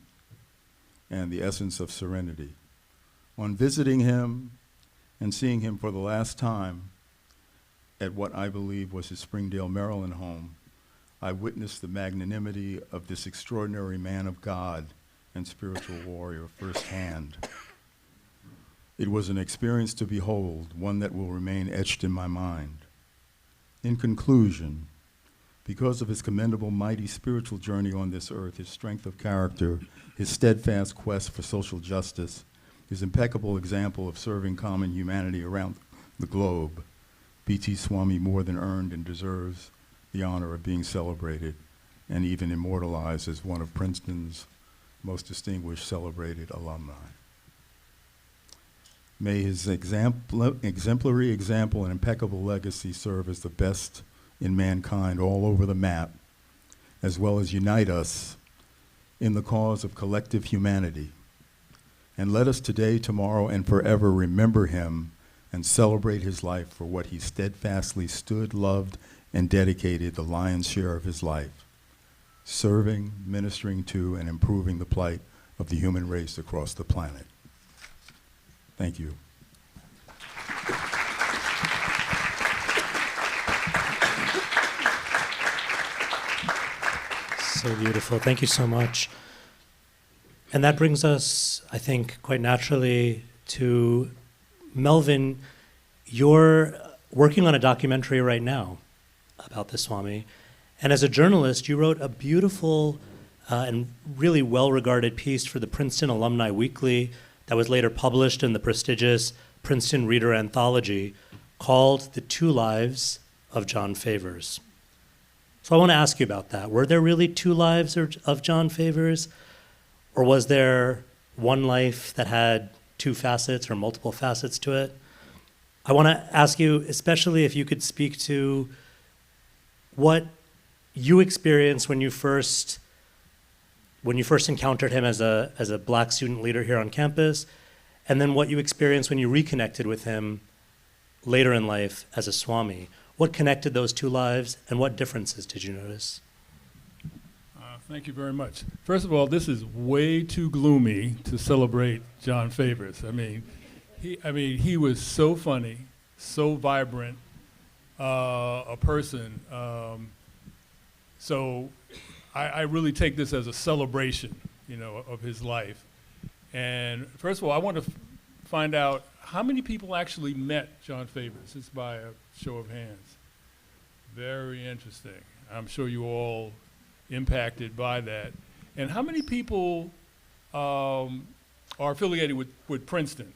and the essence of serenity. On visiting him and seeing him for the last time at what I believe was his Springdale, Maryland home, I witnessed the magnanimity of this extraordinary man of God and spiritual warrior firsthand. It was an experience to behold, one that will remain etched in my mind. In conclusion, because of his commendable, mighty spiritual journey on this earth, his strength of character, his steadfast quest for social justice, his impeccable example of serving common humanity around the globe, B.T. Swami more than earned and deserves the honor of being celebrated and even immortalized as one of Princeton's most distinguished celebrated alumni. May his exemplary example and impeccable legacy serve as the best in mankind all over the map, as well as unite us in the cause of collective humanity. And let us today, tomorrow, and forever remember him and celebrate his life for what he steadfastly stood, loved, and dedicated the lion's share of his life, serving, ministering to, and improving the plight of the human race across the planet. Thank you. So beautiful. Thank you so much. And that brings us, I think, quite naturally to Melvin. You're working on a documentary right now about the Swami. And as a journalist, you wrote a beautiful and really well-regarded piece for the Princeton Alumni Weekly that was later published in the prestigious Princeton Reader Anthology called The Two Lives of John Favors. So I want to ask you about that. Were there really two lives of John Favors? Or was there one life that had two facets or multiple facets to it? I want to ask you, especially if you could speak to what you experienced when you first encountered him as a Black student leader here on campus, and then what you experienced when you reconnected with him later in life as a Swami. What connected those two lives, and what differences did you notice? Thank you very much. First of all, this is way too gloomy to celebrate John Favors. He was so funny, so vibrant a person. So I really take this as a celebration, of his life. And first of all, I want to find out how many people actually met John Favors, just by a show of hands. Very interesting. I'm sure you all impacted by that. And how many people are affiliated with Princeton?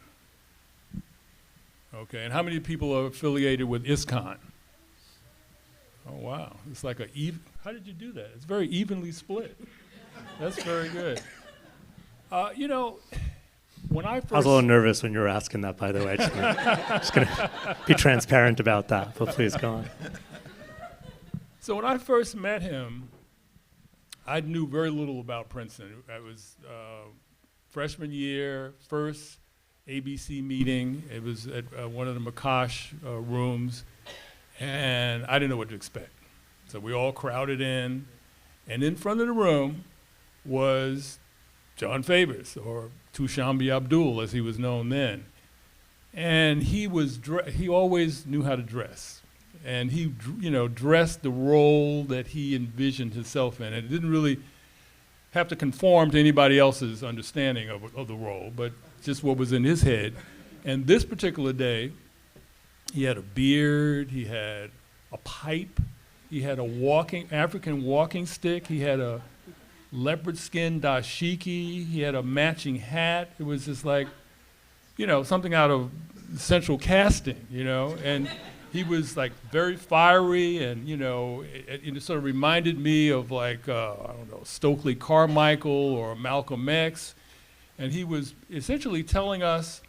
Okay, and how many people are affiliated with ISKCON? Oh, wow. It's like how did you do that? It's very evenly split. That's very good. You know, when I first... I was a little nervous when you were asking that, by the way. Just gonna be transparent about that, but please go on. So when I first met him, I knew very little about Princeton. I was freshman year, first ABC meeting. It was at one of the McCosh rooms, and I didn't know what to expect. So we all crowded in, and in front of the room was John Favors, or Dushanbe Abdul, as he was known then. And he always knew how to dress. And he, dressed the role that he envisioned himself in. And it didn't really have to conform to anybody else's understanding of the role, but just what was in his head. And this particular day, he had a beard, he had a pipe, he had a African walking stick, he had a leopard skin dashiki, he had a matching hat. It was just like, something out of Central Casting, and he was like very fiery, and it sort of reminded me of like Stokely Carmichael or Malcolm X, and he was essentially telling us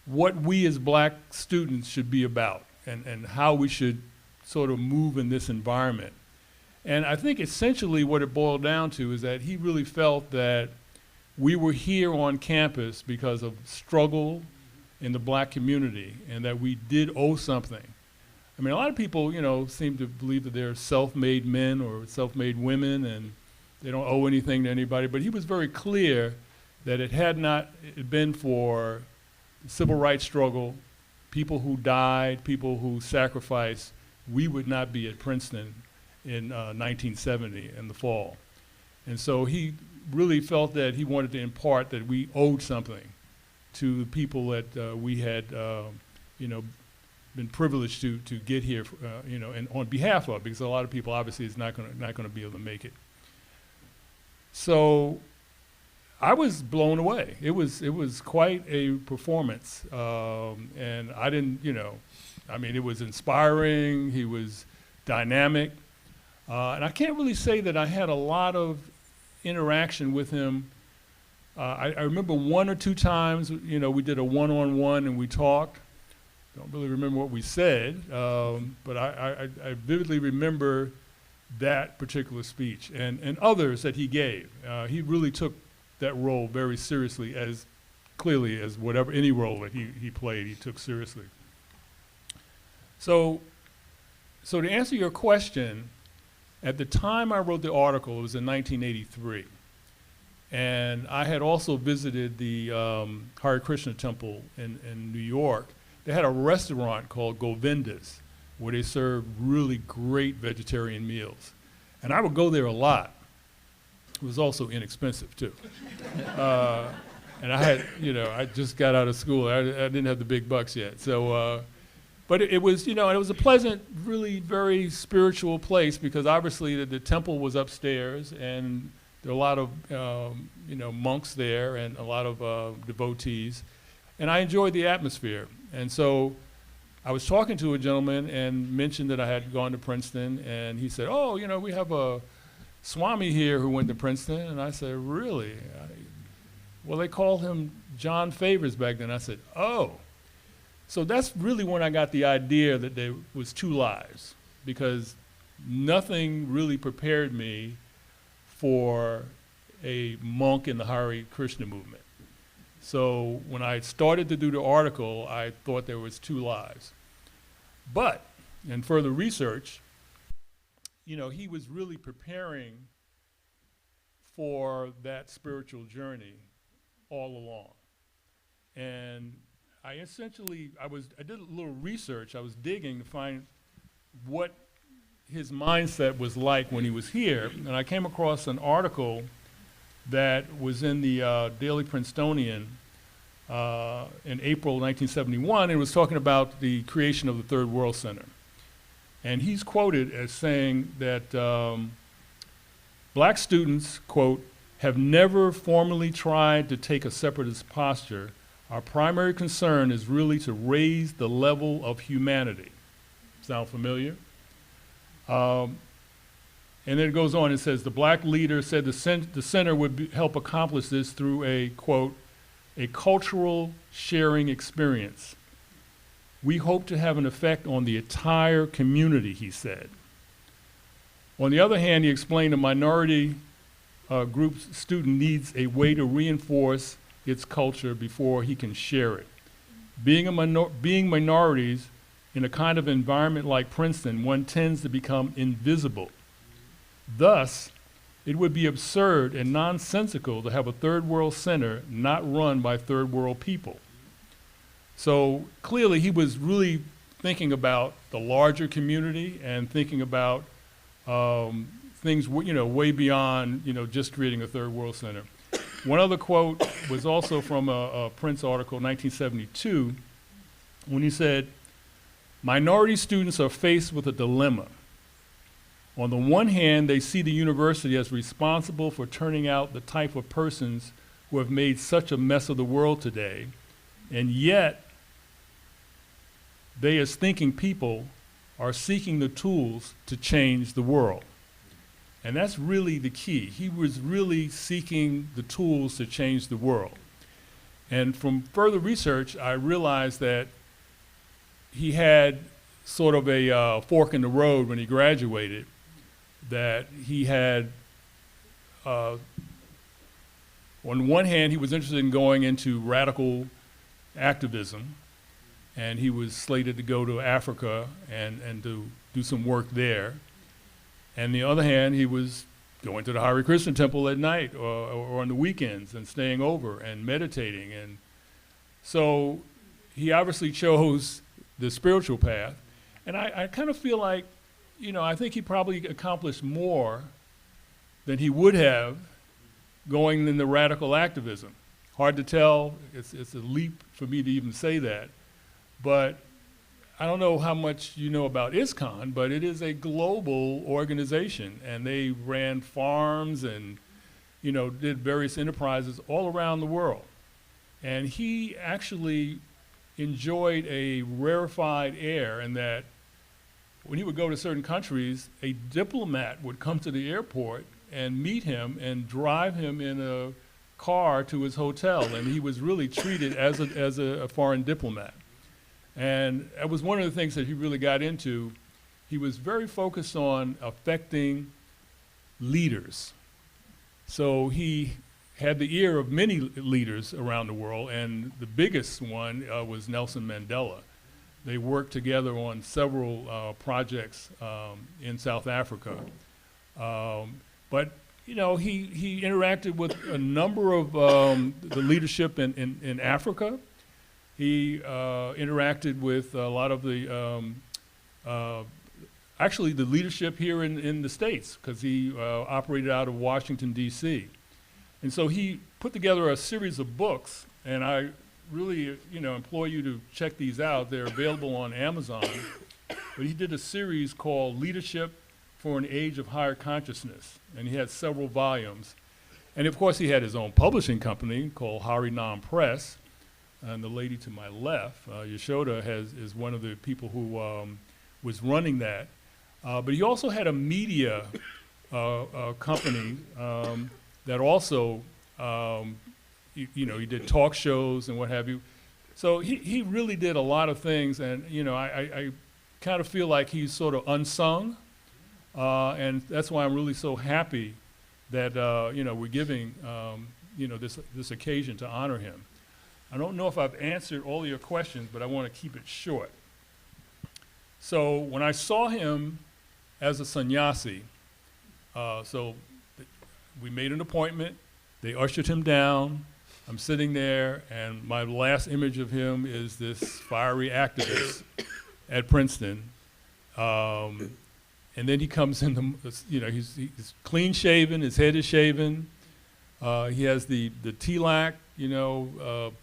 what we as black students should be about, and how we should sort of move in this environment. And I think essentially what it boiled down to is that he really felt that we were here on campus because of struggle in the black community, and that we did owe something. I mean, a lot of people, seem to believe that they're self-made men or self-made women, and they don't owe anything to anybody. But he was very clear that it had not been for the civil rights struggle, people who died, people who sacrificed, we would not be at Princeton in 1970 in the fall. And so he really felt that he wanted to impart that we owed something to the people that we had, been privileged to get here, and on behalf of, because a lot of people obviously is not going to be able to make it. So I was blown away. It was quite a performance, and I didn't, it was inspiring. He was dynamic. And I can't really say that I had a lot of interaction with him. I remember one or two times, we did a one-on-one and we talked. Don't really remember what we said, but I vividly remember that particular speech and others that he gave. He really took that role very seriously, as clearly as any role that he played, he took seriously. So to answer your question, at the time I wrote the article, it was in 1983. And I had also visited the Hare Krishna temple in New York. They had a restaurant called Govinda's where they served really great vegetarian meals. And I would go there a lot. It was also inexpensive too. And I had, I just got out of school. I didn't have the big bucks yet. So, but it was, it was a pleasant, really very spiritual place, because obviously the temple was upstairs, and there were a lot of, monks there and a lot of devotees. And I enjoyed the atmosphere. And so I was talking to a gentleman and mentioned that I had gone to Princeton, and he said, oh, we have a Swami here who went to Princeton. And I said, really? Well, they called him John Favors back then. I said, oh. So that's really when I got the idea that there was two lives, because nothing really prepared me for a monk in the Hare Krishna movement. So when I started to do the article, I thought there was two lives. But in further research, he was really preparing for that spiritual journey all along. And I did a little research. I was digging to find what his mindset was like when he was here. And I came across an article that was in the Daily Princetonian in April 1971. And it was talking about the creation of the Third World Center. And he's quoted as saying that black students, quote, have never formally tried to take a separatist posture, Our primary concern is really to raise the level of humanity. Sound familiar? And then it goes on and says, the black leader said the center would help accomplish this through a, quote, a cultural sharing experience. We hope to have an effect on the entire community, he said. On the other hand, he explained a minority group's student needs a way to reinforce its culture before he can share it. Being minorities in a kind of environment like Princeton, one tends to become invisible. Thus, it would be absurd and nonsensical to have a third world center not run by third world people. So clearly he was really thinking about the larger community and thinking about things way beyond just creating a third world center. One other quote was also from a Prince article, 1972, when he said, minority students are faced with a dilemma. On the one hand, they see the university as responsible for turning out the type of persons who have made such a mess of the world today, and yet they as thinking people are seeking the tools to change the world. And that's really the key. He was really seeking the tools to change the world. And from further research, I realized that he had sort of a fork in the road when he graduated, that he had, on one hand, he was interested in going into radical activism, and he was slated to go to Africa and to do some work there. And on the other hand, he was going to the Hare Krishna temple at night or on the weekends and staying over and meditating. And so he obviously chose the spiritual path. And I kind of feel like, I think he probably accomplished more than he would have going in the radical activism. Hard to tell. It's a leap for me to even say that. But I don't know how much you know about ISKCON, but it is a global organization, and they ran farms and, did various enterprises all around the world. And he actually enjoyed a rarefied air in that when he would go to certain countries, a diplomat would come to the airport and meet him and drive him in a car to his hotel, and he was really treated as a foreign diplomat. And that was one of the things that he really got into. He was very focused on affecting leaders. So he had the ear of many leaders around the world, and the biggest one was Nelson Mandela. They worked together on several projects in South Africa. But he interacted with a number of the leadership in Africa. He interacted with a lot of the, actually the leadership here in the States, because he operated out of Washington, D.C. And so he put together a series of books, and I really, implore you to check these out. They're available on Amazon. But he did a series called Leadership for an Age of Higher Consciousness, and he had several volumes. And of course, he had his own publishing company called Harinam Press. And the lady to my left, Yashoda, is one of the people who was running that. But he also had a media company that also, he did talk shows and what have you. So he really did a lot of things, and I kind of feel like he's sort of unsung, and that's why I'm really so happy that we're giving this occasion to honor him. I don't know if I've answered all of your questions, but I want to keep it short. So when I saw him as a sannyasi, we made an appointment, they ushered him down, I'm sitting there, and my last image of him is this fiery activist at Princeton. And then he comes in, he's clean shaven, his head is shaven, he has the tilak,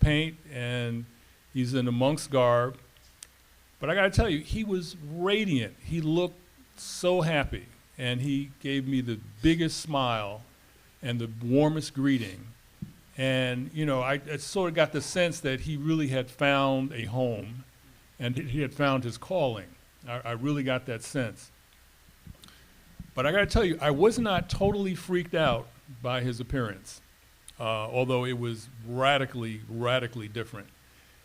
paint, and he's in a monk's garb. But I gotta tell you, he was radiant. He looked so happy, and he gave me the biggest smile and the warmest greeting. And, you know, I sort of got the sense that he really had found a home and he had found his calling. I really got that sense. But I got to tell you, I was not totally freaked out by his appearance, although it was radically, radically different.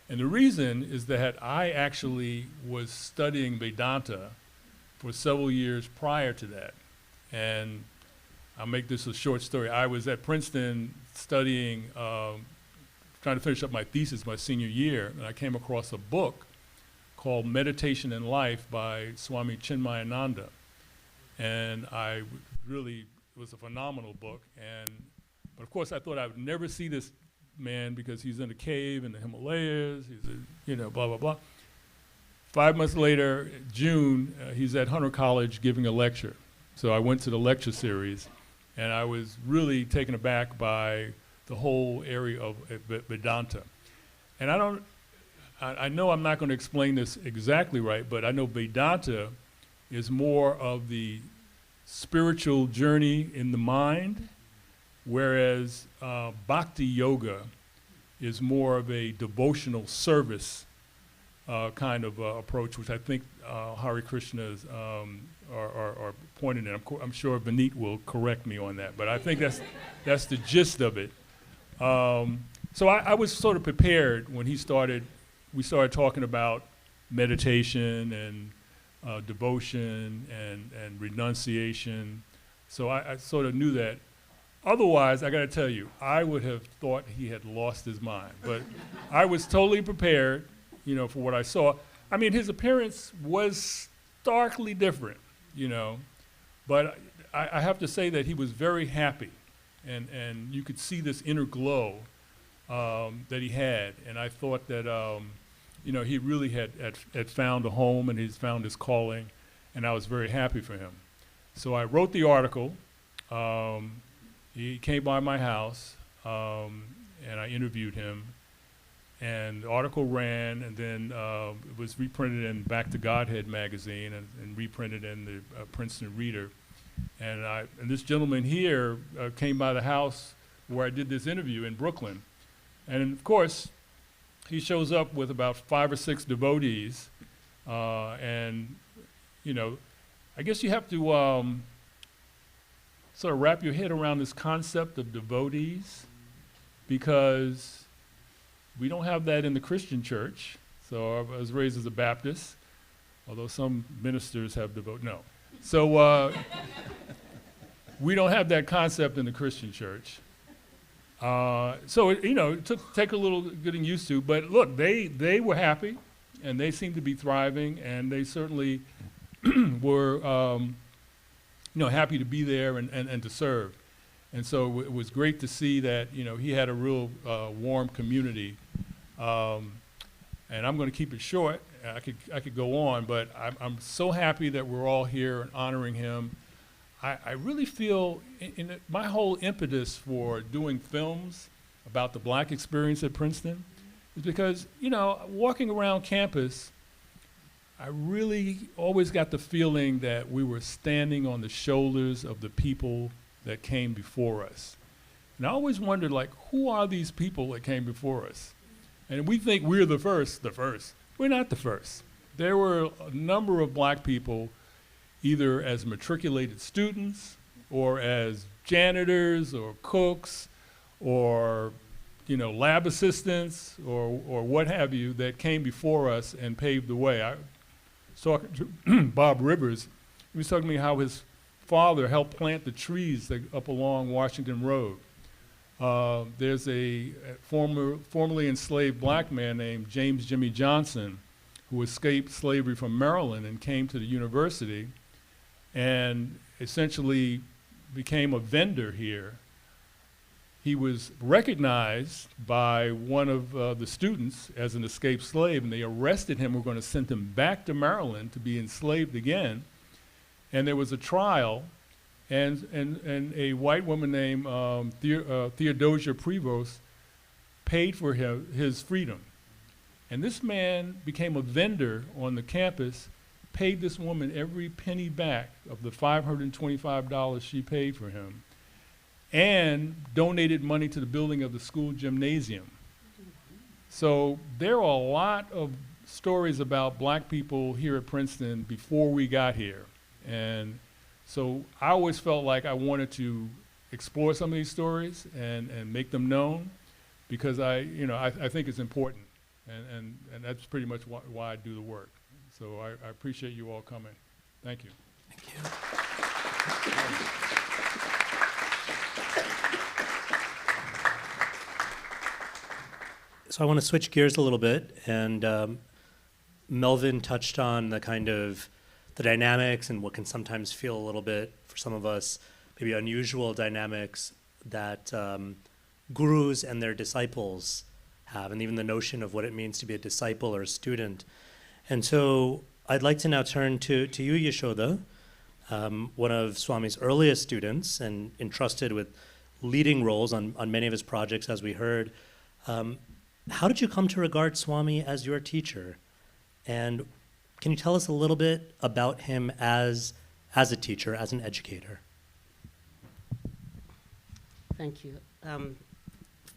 And the reason is that I actually was studying Vedanta for several years prior to that. And I'll make this a short story. I was at Princeton studying, trying to finish up my thesis my senior year, and I came across a book called Meditation in Life by Swami Chinmayananda. And it was a phenomenal book. But of course I thought I would never see this man because he's in a cave in the Himalayas, blah, blah, blah. 5 months later, June, he's at Hunter College giving a lecture. So I went to the lecture series, and I was really taken aback by the whole area of Vedanta. And I know I'm not going to explain this exactly right, but I know Vedanta is more of the spiritual journey in the mind, whereas Bhakti Yoga is more of a devotional service kind of approach, which I think Hare Krishnas are pointing at. I'm sure Vineet will correct me on that, but I think that's the gist of it. So I was sort of prepared when we started talking about meditation and devotion and renunciation. So I sort of knew that. Otherwise, I got to tell you, I would have thought he had lost his mind. But I was totally prepared, for what I saw. I mean, his appearance was starkly different, But I have to say that he was very happy. And you could see this inner glow that he had. And I thought that, he really had found a home and he's found his calling. And I was very happy for him. So I wrote the article. He came by my house, and I interviewed him. And the article ran, and then it was reprinted in Back to Godhead magazine and reprinted in the Princeton Reader. And this gentleman here came by the house where I did this interview in Brooklyn. And of course, he shows up with about 5 or 6 devotees. I guess you have to sort of wrap your head around this concept of devotees, because we don't have that in the Christian church. So I was raised as a Baptist, although some ministers have devotees. No. So we don't have that concept in the Christian church. It took a little getting used to. But look, they were happy, and they seemed to be thriving, and they certainly were happy to be there and to serve. And so it was great to see that, he had a real warm community. And I'm going to keep it short. I could go on, but I'm so happy that we're all here and honoring him. I really feel my whole impetus for doing films about the black experience at Princeton is because, walking around campus, I really always got the feeling that we were standing on the shoulders of the people that came before us. And I always wondered, who are these people that came before us? And we think we're the first. We're not the first. There were a number of black people, either as matriculated students or as janitors or cooks or, lab assistants or what have you, that came before us and paved the way. I was talking to Bob Rivers. He was talking to me how his father helped plant the trees up along Washington Road. There's a formerly enslaved black man named James Jimmy Johnson who escaped slavery from Maryland and came to the university and essentially became a vendor here. He was recognized by one of the students as an escaped slave, and they arrested him. We're going to send him back to Maryland to be enslaved again. And there was a trial, and a white woman named Theodosia Prevost paid for his freedom. And this man became a vendor on the campus, paid this woman every penny back of the $525 she paid for him. and donated money to the building of the school gymnasium. So there are a lot of stories about black people here at Princeton before we got here. And so I always felt like I wanted to explore some of these stories and make them known, because I think it's important. And that's pretty much why I do the work. So I appreciate you all coming. Thank you. Thank you. So I want to switch gears a little bit, and Melvin touched on the kind of the dynamics and what can sometimes feel a little bit, for some of us, maybe unusual dynamics that gurus and their disciples have, and even the notion of what it means to be a disciple or a student. And so I'd like to now turn to you, Yashoda, one of Swami's earliest students and entrusted with leading roles on many of his projects, as we heard. How did you come to regard Swami as your teacher? And can you tell us a little bit about him as a teacher, as an educator? Thank you.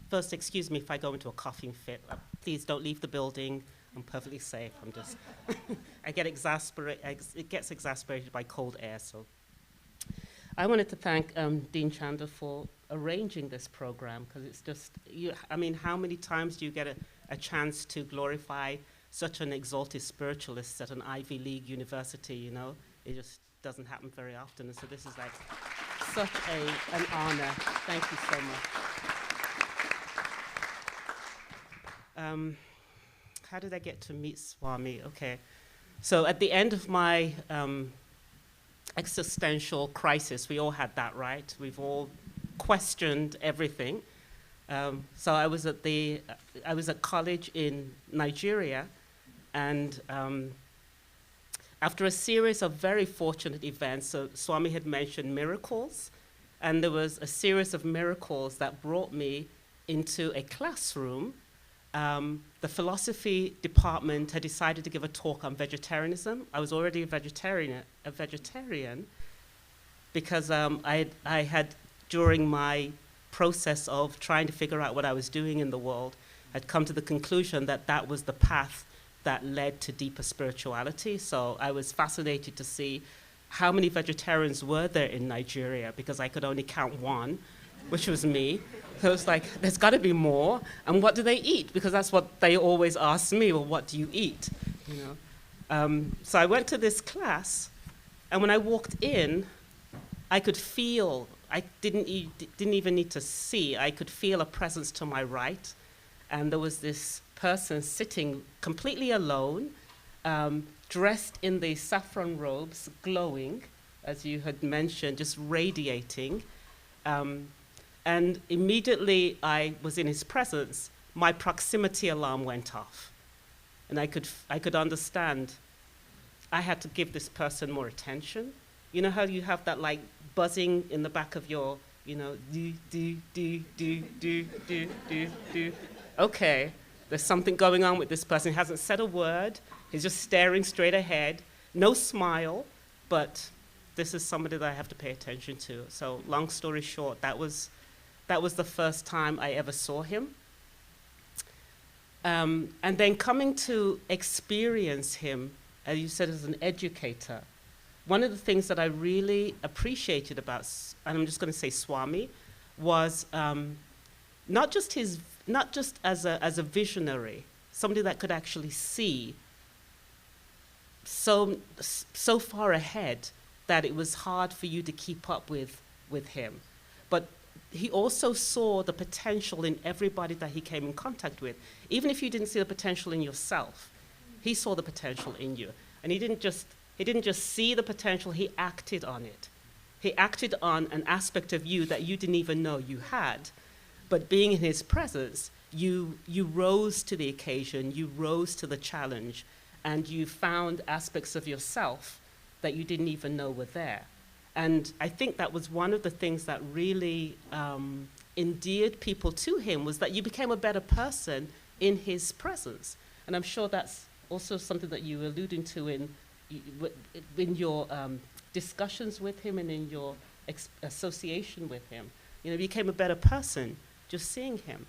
First, excuse me if I go into a coughing fit. Please don't leave the building. I'm perfectly safe. I'm just, I get exasperated. It gets exasperated by cold air. So, I wanted to thank Dean Chanda for arranging this program, because it's just, how many times do you get a chance to glorify such an exalted spiritualist at an Ivy League university? It just doesn't happen very often. And so this is like such an honor. Thank you so much. How did I get to meet Swami? Okay. So at the end of my existential crisis, we all had that, right? We've all questioned everything. So I was at college in Nigeria, and after a series of very fortunate events, so Swami had mentioned miracles, and there was a series of miracles that brought me into a classroom. The philosophy department had decided to give a talk on vegetarianism. I was already a vegetarian because I had, during my process of trying to figure out what I was doing in the world, had come to the conclusion that that was the path that led to deeper spirituality. So I was fascinated to see how many vegetarians were there in Nigeria, because I could only count one, which was me. So it's like, there's got to be more. And what do they eat? Because that's what they always ask me. Well, what do you eat? So I went to this class, and when I walked in, I could feel. I didn't even need to see. I could feel a presence to my right, and there was this person sitting completely alone, dressed in the saffron robes, glowing, as you had mentioned, just radiating. And immediately I was in his presence, my proximity alarm went off. And I could understand I had to give this person more attention. You know how you have that like buzzing in the back of your, do. Okay, there's something going on with this person. He hasn't said a word. He's just staring straight ahead. No smile, but this is somebody that I have to pay attention to. So long story short, that was the first time I ever saw him. And then coming to experience him, as you said, as an educator, one of the things that I really appreciated about, and I'm just going to say Swami, was not just as a visionary, somebody that could actually see so far ahead that it was hard for you to keep up with him, but he also saw the potential in everybody that he came in contact with. Even if you didn't see the potential in yourself, he saw the potential in you. And he didn't just see the potential, he acted on it. He acted on an aspect of you that you didn't even know you had. But being in his presence, you rose to the occasion, you rose to the challenge, and you found aspects of yourself that you didn't even know were there. And I think that was one of the things that really endeared people to him, was that you became a better person in his presence. And I'm sure that's also something that you were alluding to in your discussions with him and in your association with him. You know, he became a better person just seeing him.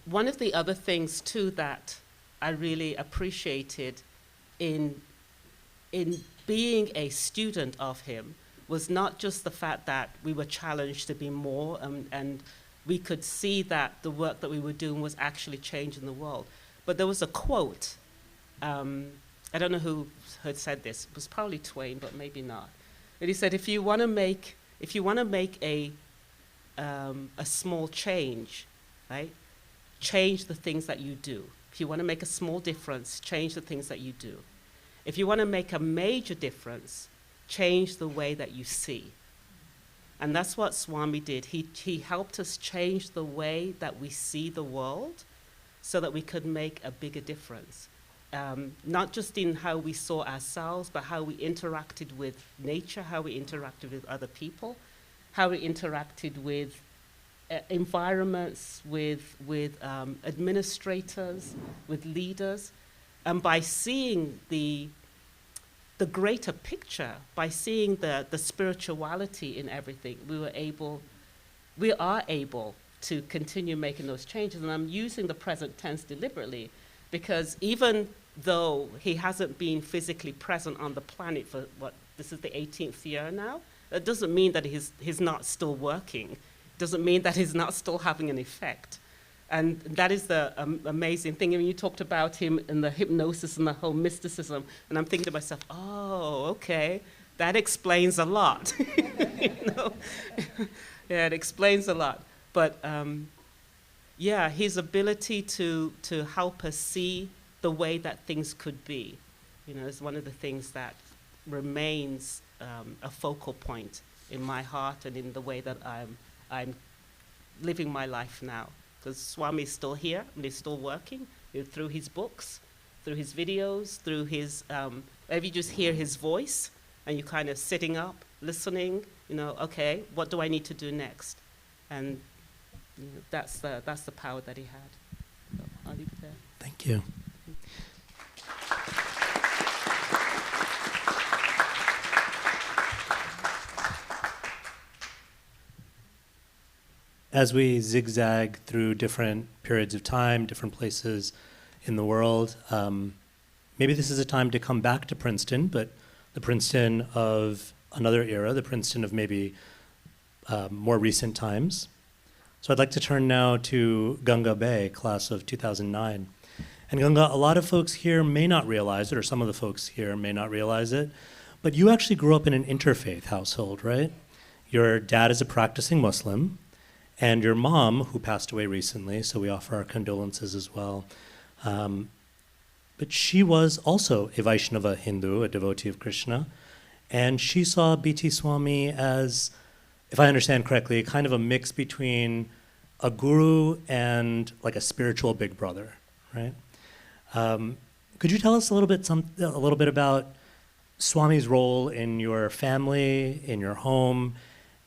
One of the other things too that I really appreciated in being a student of him was not just the fact that we were challenged to be more, and we could see that the work that we were doing was actually changing the world. But there was a quote, I don't know who had said this, it was probably Twain, but maybe not. But he said, if you want to make a small change, right? Change the things that you do. If you want to make a small difference, change the things that you do. If you want to make a major difference, change the way that you see. And that's what Swami did. He helped us change the way that we see the world so that we could make a bigger difference. Not just in how we saw ourselves, but how we interacted with nature, how we interacted with other people, how we interacted with environments, with administrators, with leaders. And by seeing the greater picture, by seeing the spirituality in everything, we are able to continue making those changes. And I'm using the present tense deliberately because even though he hasn't been physically present on the planet for this is the 18th year now, that doesn't mean that he's not still working. Doesn't mean that he's not still having an effect. And that is the amazing thing. I mean, you talked about him and the hypnosis and the whole mysticism, and I'm thinking to myself, oh, okay, that explains a lot. You know? Yeah, it explains a lot. But yeah, his ability to help us see the way that things could be, you know, is one of the things that remains a focal point in my heart and in the way that I'm living my life now. Because Swami is still here and he's still working through his books, through his videos, through his, if you just hear his voice and you're kind of sitting up, listening, you know, okay, what do I need to do next? And you know, that's the power that he had. So I'll leave it there. Thank you. As we zigzag through different periods of time, different places in the world, maybe this is a time to come back to Princeton, but the Princeton of another era, the Princeton of maybe more recent times. So I'd like to turn now to Ganga Bay, class of 2009. And Ganga, a lot of folks here may not realize it, or some of the folks here may not realize it, but you actually grew up in an interfaith household, right? Your dad is a practicing Muslim, and your mom, who passed away recently, so we offer our condolences as well, but she was also a Vaishnava Hindu, a devotee of Krishna, and she saw B.T. Swami as, if I understand correctly, kind of a mix between a guru and like a spiritual big brother, right? Could you tell us a little bit about Swami's role in your family, in your home?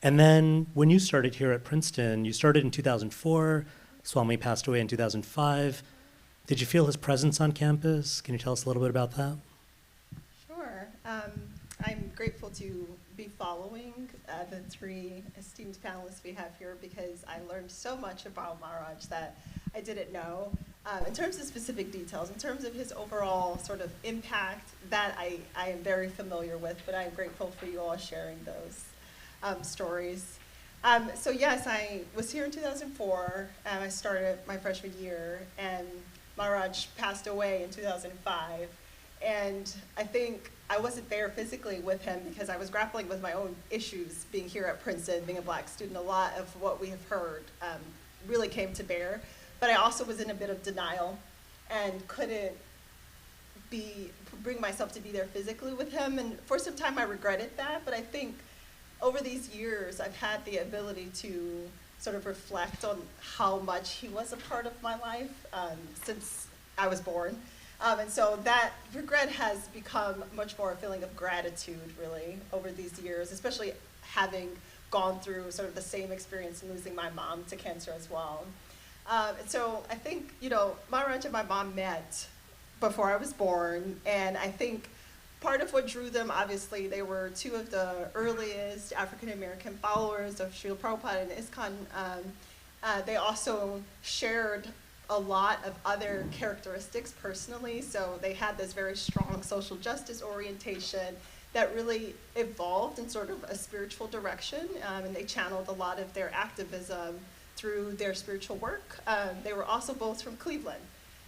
And then when you started here at Princeton, you started in 2004, Swami passed away in 2005. Did you feel his presence on campus? Can you tell us a little bit about that? Sure. I'm grateful to be following the three esteemed panelists we have here because I learned so much about Maharaj that I didn't know. In terms of specific details, in terms of his overall sort of impact, that I am very familiar with, but I'm grateful for you all sharing those stories. So yes, I was here in 2004, and I started my freshman year, and Maharaj passed away in 2005. And I think I wasn't there physically with him because I was grappling with my own issues being here at Princeton, being a Black student. A lot of what we have heard really came to bear. But I also was in a bit of denial and couldn't bring myself to be there physically with him. And for some time I regretted that, but I think over these years I've had the ability to sort of reflect on how much he was a part of my life since I was born. And so that regret has become much more a feeling of gratitude, really, over these years, especially having gone through sort of the same experience and losing my mom to cancer as well. And so I think, Maharaj and my mom met before I was born, and I think part of what drew them, obviously, they were two of the earliest African-American followers of Srila Prabhupada and ISKCON. They also shared a lot of other characteristics personally, so they had this very strong social justice orientation that really evolved in sort of a spiritual direction, and they channeled a lot of their activism through their spiritual work. They were also both from Cleveland,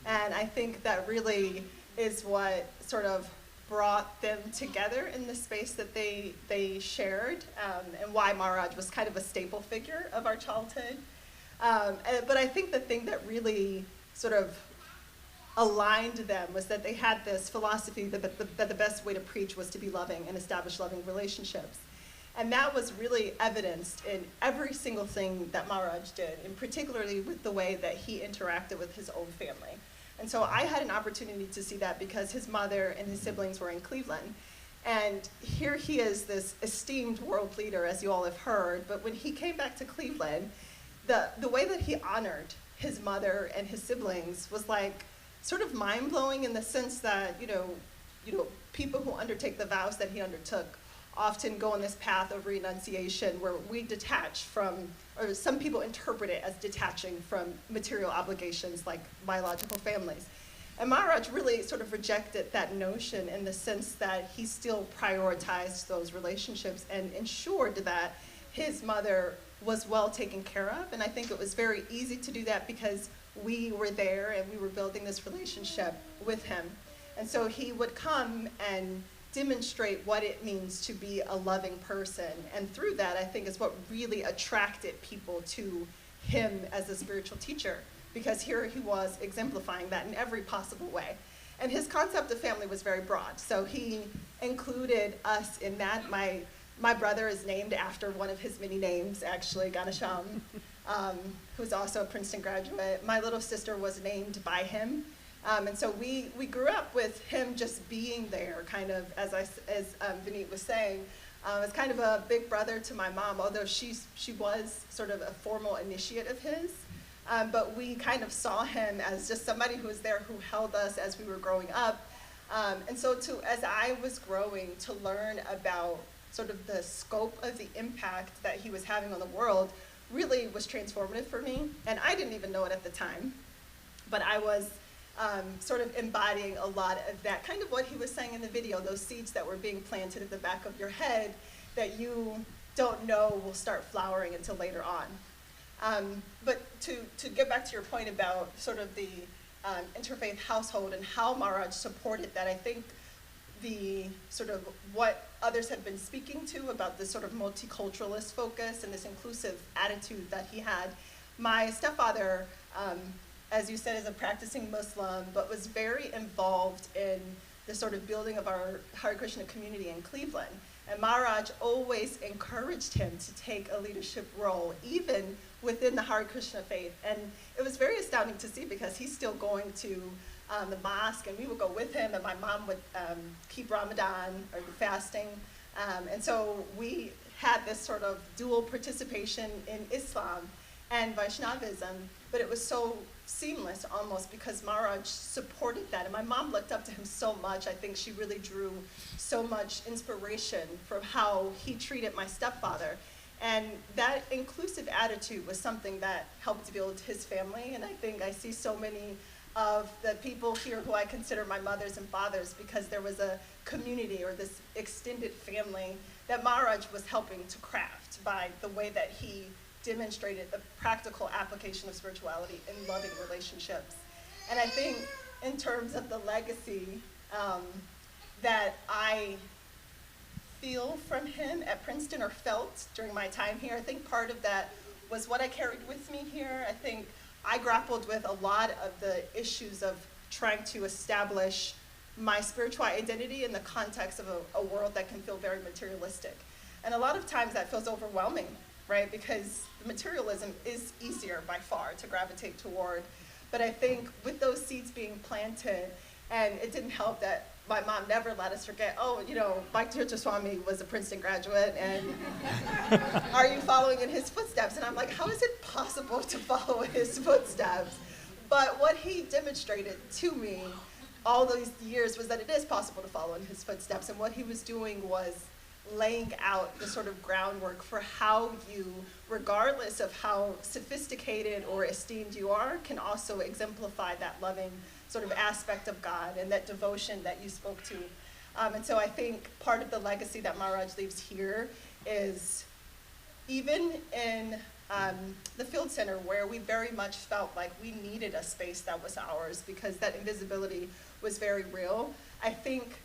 and I think that really is what sort of brought them together in the space that they shared, and why Maharaj was kind of a staple figure of our childhood. But I think the thing that really sort of aligned them was that they had this philosophy that the best way to preach was to be loving and establish loving relationships. And that was really evidenced in every single thing that Maharaj did, and particularly with the way that he interacted with his own family. And so I had an opportunity to see that because his mother and his siblings were in Cleveland. And here he is, this esteemed world leader, as you all have heard, but when he came back to Cleveland, the way that he honored his mother and his siblings was like sort of mind-blowing in the sense that, you know, people who undertake the vows that he undertook often go on this path of renunciation where we detach from, or some people interpret it as detaching from material obligations like biological families. And Maharaj really sort of rejected that notion in the sense that he still prioritized those relationships and ensured that his mother was well taken care of. And I think it was very easy to do that because we were there and we were building this relationship with him. And so he would come and demonstrate what it means to be a loving person. And through that, I think is what really attracted people to him as a spiritual teacher, because here he was exemplifying that in every possible way. And his concept of family was very broad. So he included us in that. My brother is named after one of his many names, actually, Ganesham, who's also a Princeton graduate. My little sister was named by him. And so we grew up with him just being there, kind of, as Vineet was saying, as kind of a big brother to my mom, although she was sort of a formal initiate of his. But we kind of saw him as just somebody who was there, who held us as we were growing up. And so as I was growing to learn about sort of the scope of the impact that he was having on the world really was transformative for me. And I didn't even know it at the time, but I was sort of embodying a lot of that, kind of what he was saying in the video, those seeds that were being planted at the back of your head that you don't know will start flowering until later on. But to get back to your point about sort of the interfaith household and how Maharaj supported that, I think the sort of what others have been speaking to about this sort of multiculturalist focus and this inclusive attitude that he had. My stepfather, as you said, is a practicing Muslim, but was very involved in the sort of building of our Hare Krishna community in Cleveland. And Maharaj always encouraged him to take a leadership role, even within the Hare Krishna faith. And it was very astounding to see because he's still going to the mosque, and we would go with him, and my mom would keep Ramadan or the fasting. And so we had this sort of dual participation in Islam and Vaishnavism, but it was so seamless almost because Maharaj supported that. And my mom looked up to him so much. I think she really drew so much inspiration from how he treated my stepfather. And that inclusive attitude was something that helped build his family. And I think I see so many of the people here who I consider my mothers and fathers because there was a community or this extended family that Maharaj was helping to craft by the way that he demonstrated the practical application of spirituality in loving relationships. And I think in terms of the legacy that I feel from him at Princeton, or felt during my time here, I think part of that was what I carried with me here. I think I grappled with a lot of the issues of trying to establish my spiritual identity in the context of a world that can feel very materialistic. And a lot of times that feels overwhelming, right? Because materialism is easier by far to gravitate toward. But I think with those seeds being planted, and it didn't help that my mom never let us forget, oh, you know, Bhakti Tirtha Swami was a Princeton graduate, and are you following in his footsteps? And I'm like, how is it possible to follow his footsteps? But what he demonstrated to me all those years was that it is possible to follow in his footsteps. And what he was doing was laying out the sort of groundwork for how you, regardless of how sophisticated or esteemed you are, can also exemplify that loving sort of aspect of God and that devotion that you spoke to. And so I think part of the legacy that Maharaj leaves here is, even in the Field Center, where we very much felt like we needed a space that was ours because that invisibility was very real, I think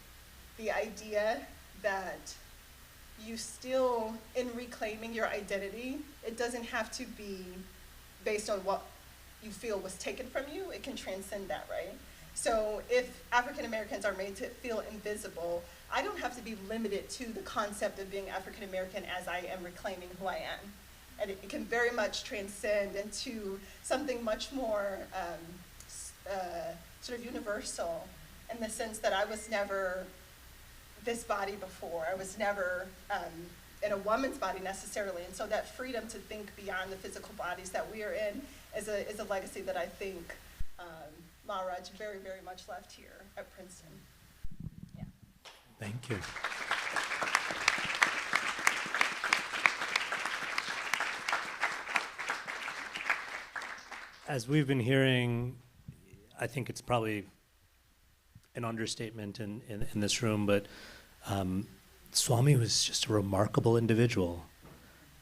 the idea that you still, in reclaiming your identity, it doesn't have to be based on what you feel was taken from you. It can transcend that, right? So if African Americans are made to feel invisible, I don't have to be limited to the concept of being African American as I am reclaiming who I am. And it can very much transcend into something much more sort of universal, in the sense that I was never this body before. I was never in a woman's body necessarily. And so that freedom to think beyond the physical bodies that we are in is a legacy that I think Maharaj very, very much left here at Princeton. Yeah. Thank you. As we've been hearing, I think it's probably an understatement in this room, but Swami was just a remarkable individual.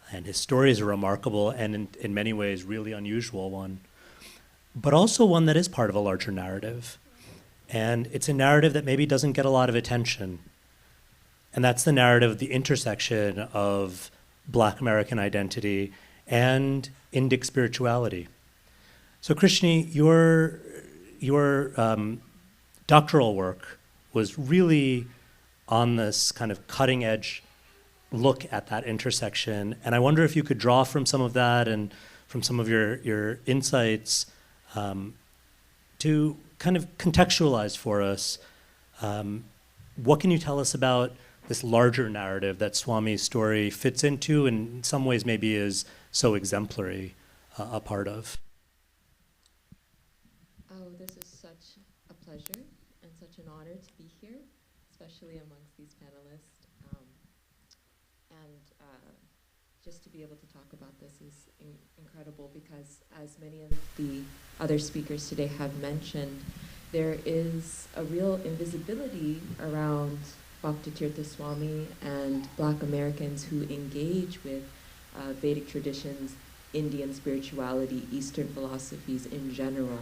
And his story is a remarkable and in many ways really unusual one, but also one that is part of a larger narrative. And it's a narrative that maybe doesn't get a lot of attention. And that's the narrative of the intersection of Black American identity and Indic spirituality. So Krishni, your doctoral work was really on this kind of cutting edge look at that intersection. And I wonder if you could draw from some of that and from some of your insights to kind of contextualize for us, what can you tell us about this larger narrative that Swami's story fits into and in some ways maybe is so exemplary a part of? Oh, this is such a pleasure and such an honor to be here, especially amongst these panelists. Just to be able to talk about this is incredible because, as many of the other speakers today have mentioned, there is a real invisibility around Bhakti Tirtha Swami and Black Americans who engage with Vedic traditions, Indian spirituality, Eastern philosophies in general.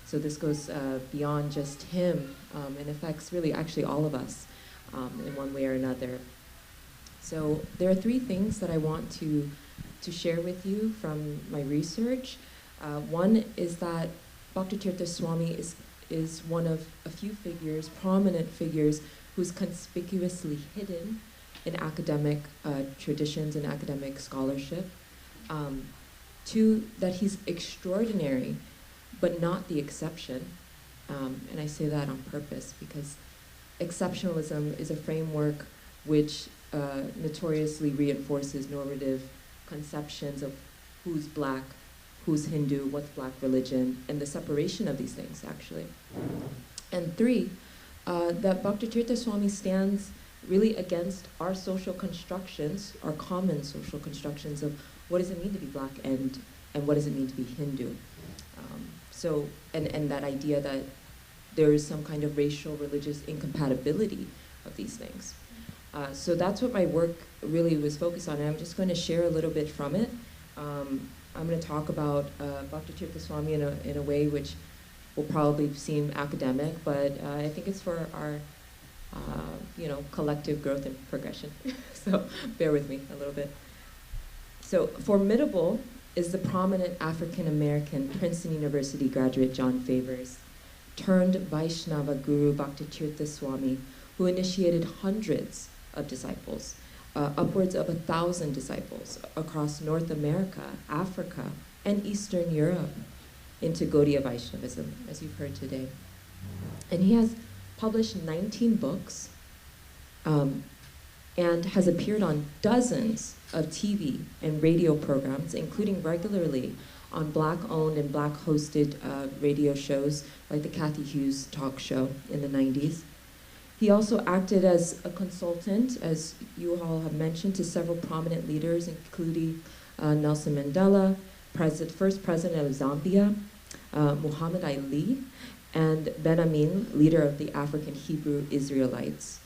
So this goes beyond just him and affects really actually all of us in one way or another. So there are three things that I want to share with you from my research. One is that Bhakti Tirtha Swami is one of a few figures, prominent figures, who's conspicuously hidden in academic traditions and academic scholarship. Two, that he's extraordinary, but not the exception. And I say that on purpose because exceptionalism is a framework which notoriously reinforces normative conceptions of who's Black, who's Hindu, what's Black religion, and the separation of these things, actually. And three, that Bhakti Tirtha Swami stands really against our social constructions, our common social constructions of what does it mean to be Black and what does it mean to be Hindu. And that idea that there is some kind of racial, religious incompatibility of these things. So that's what my work really was focused on, and I'm just going to share a little bit from it. I'm going to talk about Bhakti Tirtha Swami in a way which will probably seem academic, but I think it's for our collective growth and progression. So bear with me a little bit. So formidable is the prominent African-American Princeton University graduate John Favors, turned Vaishnava guru Bhakti Tirtha Swami, who initiated hundreds of disciples, upwards of 1,000 disciples across North America, Africa, and Eastern Europe into Gaudiya Vaishnavism, as you've heard today. And he has published 19 books and has appeared on dozens of TV and radio programs, including regularly on Black-owned and Black-hosted radio shows, like the Kathy Hughes talk show in the 90s. He also acted as a consultant, as you all have mentioned, to several prominent leaders, including Nelson Mandela, first president of Zambia, Muhammad Ali, and Ben Amin, leader of the African Hebrew Israelites.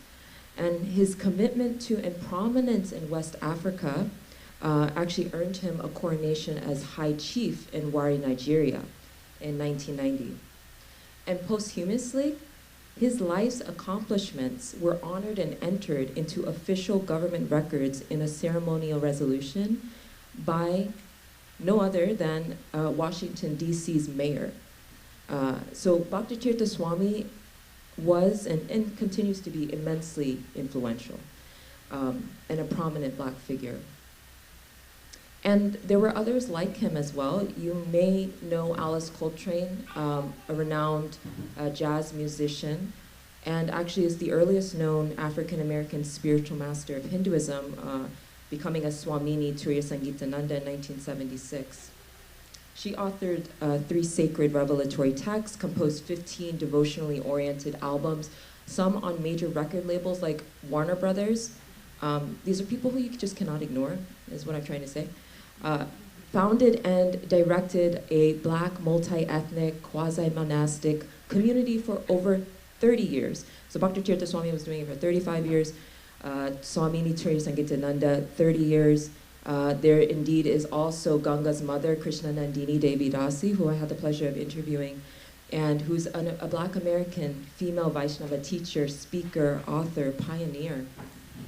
And his commitment to and prominence in West Africa actually earned him a coronation as High Chief in Wari, Nigeria in 1990. And posthumously, his life's accomplishments were honored and entered into official government records in a ceremonial resolution by no other than Washington, D.C.'s mayor. So Bhakti Tirtha Swami was and continues to be immensely influential and a prominent Black figure. And there were others like him as well. You may know Alice Coltrane, a renowned jazz musician, and actually is the earliest known African-American spiritual master of Hinduism, becoming a Swamini Turiya Sangeetananda in 1976. She authored 3 sacred revelatory texts, composed 15 devotionally oriented albums, some on major record labels like Warner Brothers. These are people who you just cannot ignore, is what I'm trying to say. Founded and directed a Black multi-ethnic, quasi-monastic community for over 30 years. So Bhakti Tirtha Swami was doing it for 35 years, Swamini Turiya Sangeetananda, 30 years. There indeed is also Ganga's mother, Krishna Nandini Devi Dasi, who I had the pleasure of interviewing, and who's a Black American female Vaishnava teacher, speaker, author, pioneer.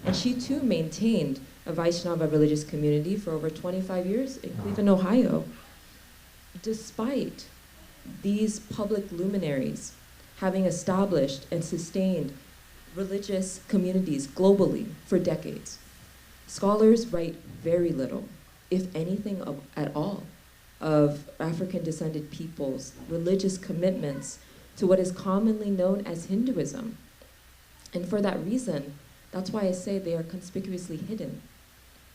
And she too maintained a Vaishnava religious community for over 25 years in Cleveland, Ohio. Despite these public luminaries having established and sustained religious communities globally for decades, scholars write very little, if anything at all, of African-descended peoples' religious commitments to what is commonly known as Hinduism. And for that reason, that's why I say they are conspicuously hidden,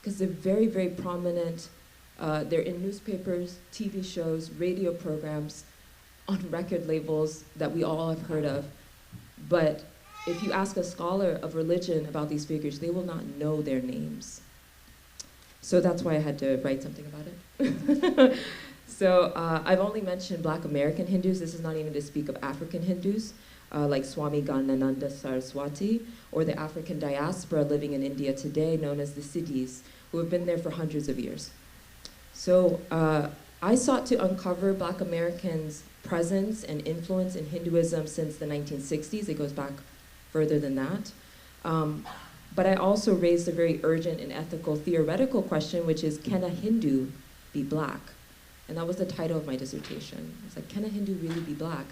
because they're very, very prominent. They're in newspapers, TV shows, radio programs, on record labels that we all have heard of. But if you ask a scholar of religion about these figures, they will not know their names. So that's why I had to write something about it. So I've only mentioned Black American Hindus. This is not even to speak of African Hindus, like Swami Ganananda Saraswati, or the African diaspora living in India today, known as the Siddhis, who have been there for hundreds of years. So I sought to uncover Black Americans' presence and influence in Hinduism since the 1960s. It goes back further than that. But I also raised a very urgent and ethical theoretical question, which is, can a Hindu be Black? And that was the title of my dissertation. It's like, can a Hindu really be Black?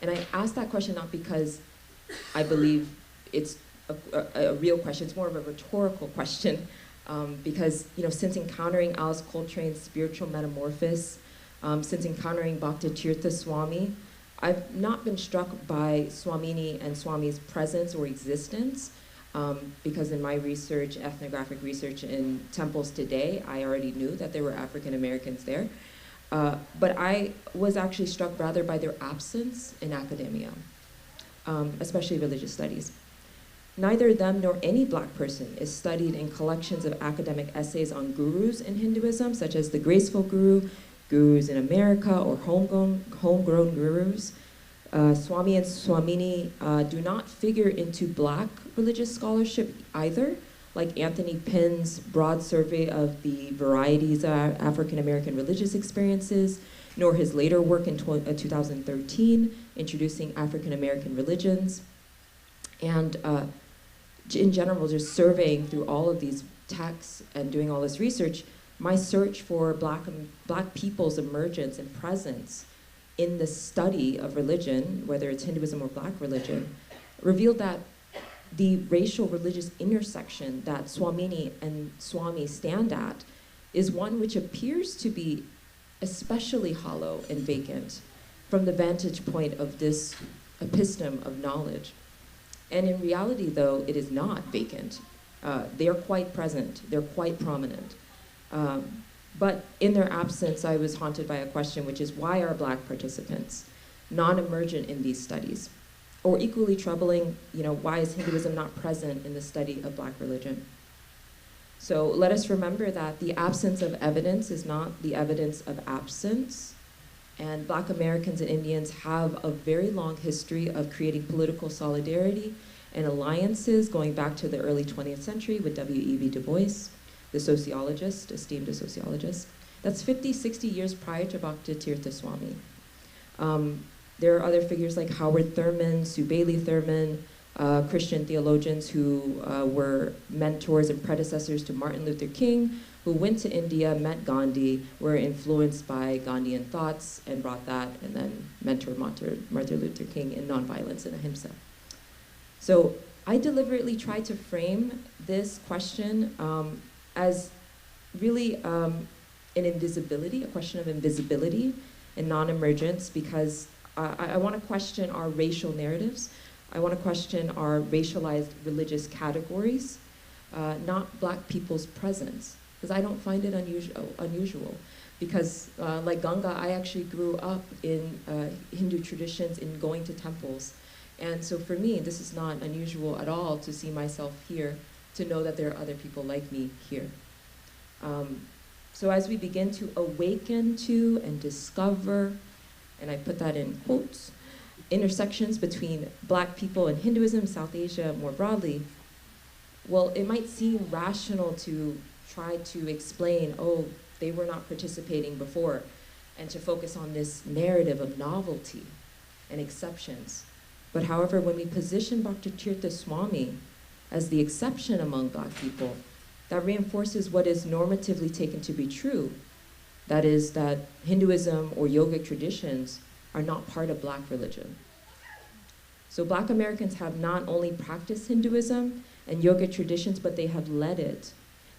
And I asked that question not because I believe it's a real question, it's more of a rhetorical question, because since encountering Alice Coltrane's spiritual metamorphosis, since encountering Bhakti Tirtha Swami, I've not been struck by Swamini and Swami's presence or existence, because in my research, ethnographic research in temples today, I already knew that there were African Americans there. But I was actually struck rather by their absence in academia, especially religious studies. Neither them nor any Black person is studied in collections of academic essays on gurus in Hinduism, such as the graceful guru, gurus in America, or homegrown gurus. Swami and Swamini do not figure into Black religious scholarship either, like Anthony Pinn's broad survey of the varieties of African American religious experiences, nor his later work in 2013, introducing African American religions. And in general, just surveying through all of these texts and doing all this research, my search for Black people's emergence and presence in the study of religion, whether it's Hinduism or Black religion, revealed that the racial religious intersection that Swamini and Swami stand at is one which appears to be especially hollow and vacant from the vantage point of this episteme of knowledge. And in reality, though, it is not vacant. They are quite present. They're quite prominent. But in their absence, I was haunted by a question, which is why are Black participants non-emergent in these studies? Or equally troubling, why is Hinduism not present in the study of Black religion? So let us remember that the absence of evidence is not the evidence of absence. And Black Americans and Indians have a very long history of creating political solidarity and alliances going back to the early 20th century with W.E.B. Du Bois, the sociologist, esteemed sociologist. That's 50, 60 years prior to Bhakti Tirtha Swami. There are other figures like Howard Thurman, Sue Bailey Thurman, Christian theologians who were mentors and predecessors to Martin Luther King, who went to India, met Gandhi, were influenced by Gandhian thoughts and brought that, and then mentored Martin Luther King in nonviolence and ahimsa. So I deliberately tried to frame this question as really an invisibility, a question of invisibility and non-emergence, because I want to question our racial narratives. I want to question our racialized religious categories, not Black people's presence, because I don't find it unusual. Because like Ganga, I actually grew up in Hindu traditions in going to temples. And so for me, this is not unusual at all to see myself here, to know that there are other people like me here. So as we begin to awaken to and discover, and I put that in quotes, intersections between Black people and Hinduism, South Asia more broadly, well, it might seem rational to try to explain, oh, they were not participating before, and to focus on this narrative of novelty and exceptions. But however, when we position Bhakti Tirtha Swami as the exception among Black people, that reinforces what is normatively taken to be true. That is that Hinduism or yogic traditions are not part of Black religion. So Black Americans have not only practiced Hinduism and yogic traditions, but they have led it.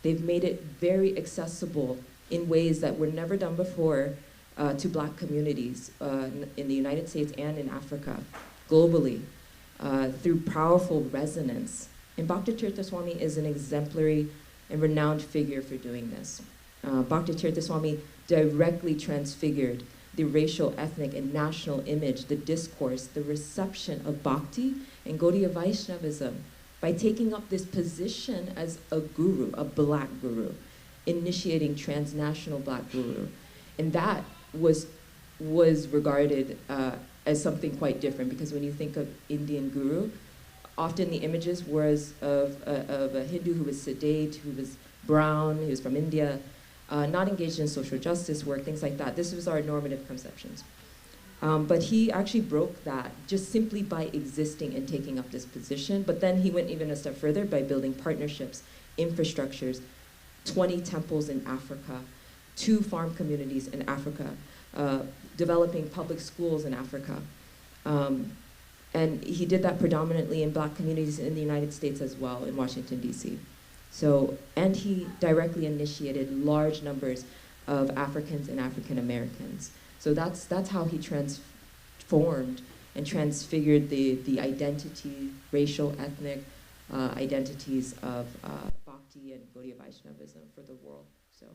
They've made it very accessible in ways that were never done before to Black communities in the United States and in Africa, globally, through powerful resonance. And Bhakti Tirtha Swami is an exemplary and renowned figure for doing this. Bhakti Tirtha Swami directly transfigured the racial, ethnic, and national image, the discourse, the reception of Bhakti and Gaudiya Vaishnavism by taking up this position as a guru, a Black guru, initiating transnational Black guru. And that was regarded as something quite different, because when you think of Indian guru, often the images was of a Hindu who was sedate, who was brown, who was from India, not engaged in social justice work, things like that. This was our normative conceptions. But he actually broke that just simply by existing and taking up this position. But then he went even a step further by building partnerships, infrastructures, 20 temples in Africa, 2 farm communities in Africa, developing public schools in Africa. And he did that predominantly in Black communities in the United States as well, in Washington, D.C. So, and he directly initiated large numbers of Africans and African Americans. So that's how he transformed and transfigured the identity, racial, ethnic identities of Bhakti and Gaudiya Vaishnavism for the world. So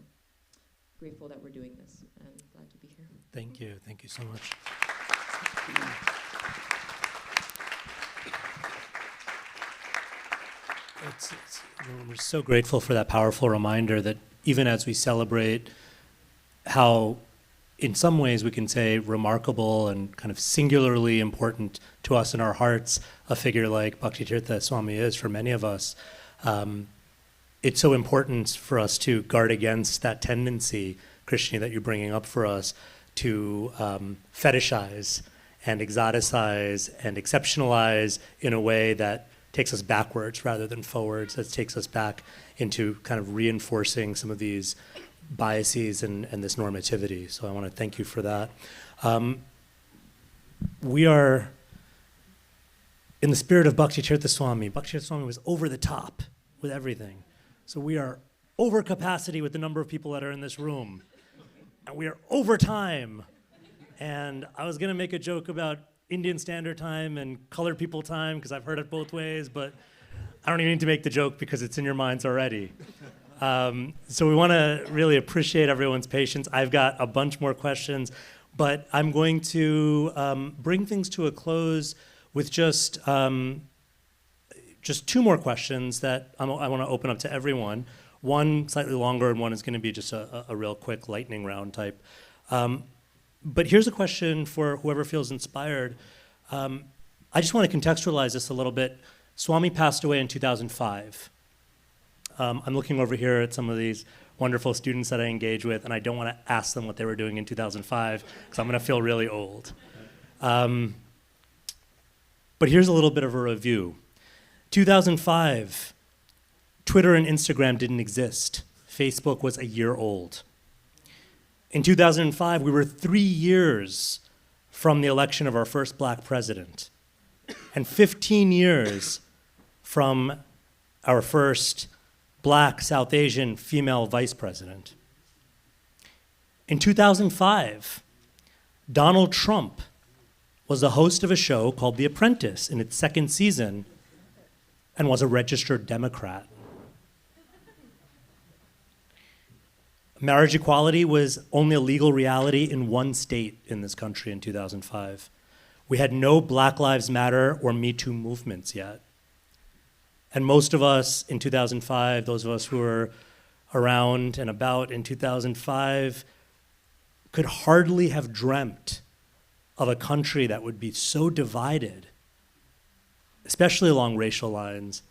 grateful that we're doing this and glad to be here. Thank you so much. We're so grateful for that powerful reminder that even as we celebrate how, in some ways, we can say remarkable and kind of singularly important to us in our hearts, a figure like Bhakti Tirtha Swami is for many of us, it's so important for us to guard against that tendency, Krishna, that you're bringing up for us, to fetishize and exoticize and exceptionalize in a way that takes us backwards rather than forwards, that takes us back into kind of reinforcing some of these biases and this normativity. So I want to thank you for that. We are in the spirit of Bhakti Tirtha Swami. Bhakti Tirtha Swami was over the top with everything. So we are over capacity with the number of people that are in this room. And we are over time. And I was going to make a joke about Indian Standard Time and colored people time, because I've heard it both ways, but I don't even need to make the joke because it's in your minds already. So we want to really appreciate everyone's patience. I've got a bunch more questions, but I'm going to bring things to a close with just two more questions that I want to open up to everyone. One slightly longer, and one is going to be just a real quick lightning round type. But here's a question for whoever feels inspired. I just want to contextualize this a little bit. Swami passed away in 2005. I'm looking over here at some of these wonderful students that I engage with, and I don't want to ask them what they were doing in 2005, because I'm going to feel really old. But here's a little bit of a review. 2005, Twitter and Instagram didn't exist. Facebook was a year old. In 2005, we were 3 years from the election of our first black president, and 15 years from our first black South Asian female vice president. In 2005, Donald Trump was the host of a show called The Apprentice in its second season and was a registered Democrat. Marriage equality was only a legal reality in one state in this country in 2005. We had no Black Lives Matter or Me Too movements yet. And most of us in 2005, those of us who were around and about in 2005, could hardly have dreamt of a country that would be so divided, especially along racial lines,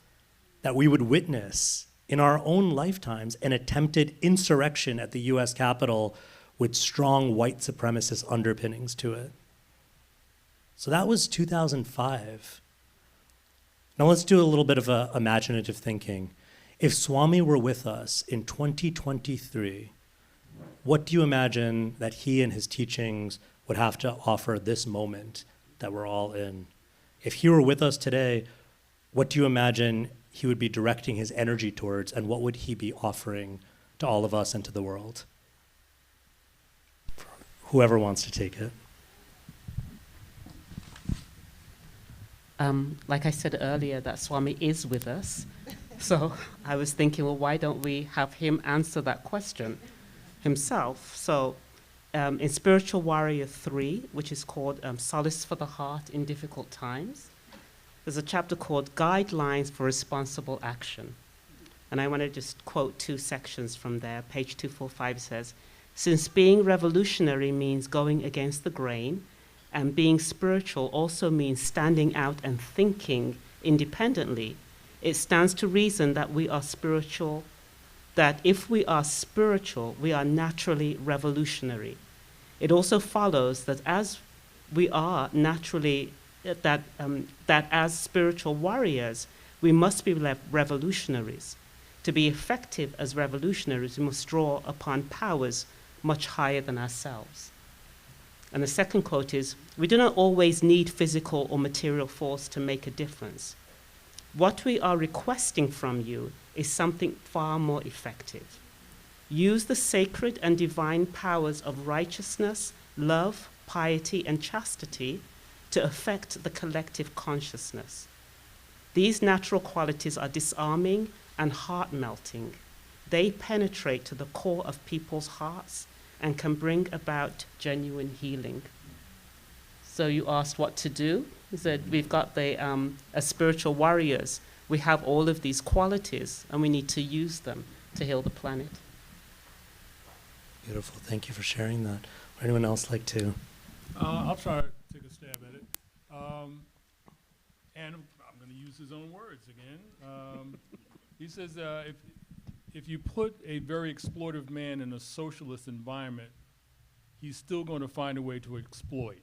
that we would witness in our own lifetimes an attempted insurrection at the US Capitol with strong white supremacist underpinnings to it. So that was 2005. Now let's do a little bit of imaginative thinking. If Swami were with us in 2023, what do you imagine that he and his teachings would have to offer this moment that we're all in? If he were with us today, what do you imagine he would be directing his energy towards, and what would he be offering to all of us and to the world? Whoever wants to take it. Like I said earlier, that Swami is with us. So I was thinking, well, why don't we have him answer that question himself? So in Spiritual Warrior 3, which is called Solace for the Heart in Difficult Times, there's a chapter called Guidelines for Responsible Action. And I want to just quote 2 sections from there. Page 245 says, since being revolutionary means going against the grain, and being spiritual also means standing out and thinking independently, it stands to reason that we are spiritual, that if we are spiritual, we are naturally revolutionary. It also follows that as we are naturally, that as spiritual warriors, we must be revolutionaries. To be effective as revolutionaries, we must draw upon powers much higher than ourselves. And the second quote is, we do not always need physical or material force to make a difference. What we are requesting from you is something far more effective. Use the sacred and divine powers of righteousness, love, piety, and chastity to affect the collective consciousness. These natural qualities are disarming and heart-melting. They penetrate to the core of people's hearts and can bring about genuine healing. So you asked what to do. He said, we've got as spiritual warriors, we have all of these qualities, and we need to use them to heal the planet. Beautiful. Thank you for sharing that. Would anyone else like to? I'll try to take a stab at it. And I'm going to use his own words again. He says, if you put a very exploitive man in a socialist environment, he's still going to find a way to exploit.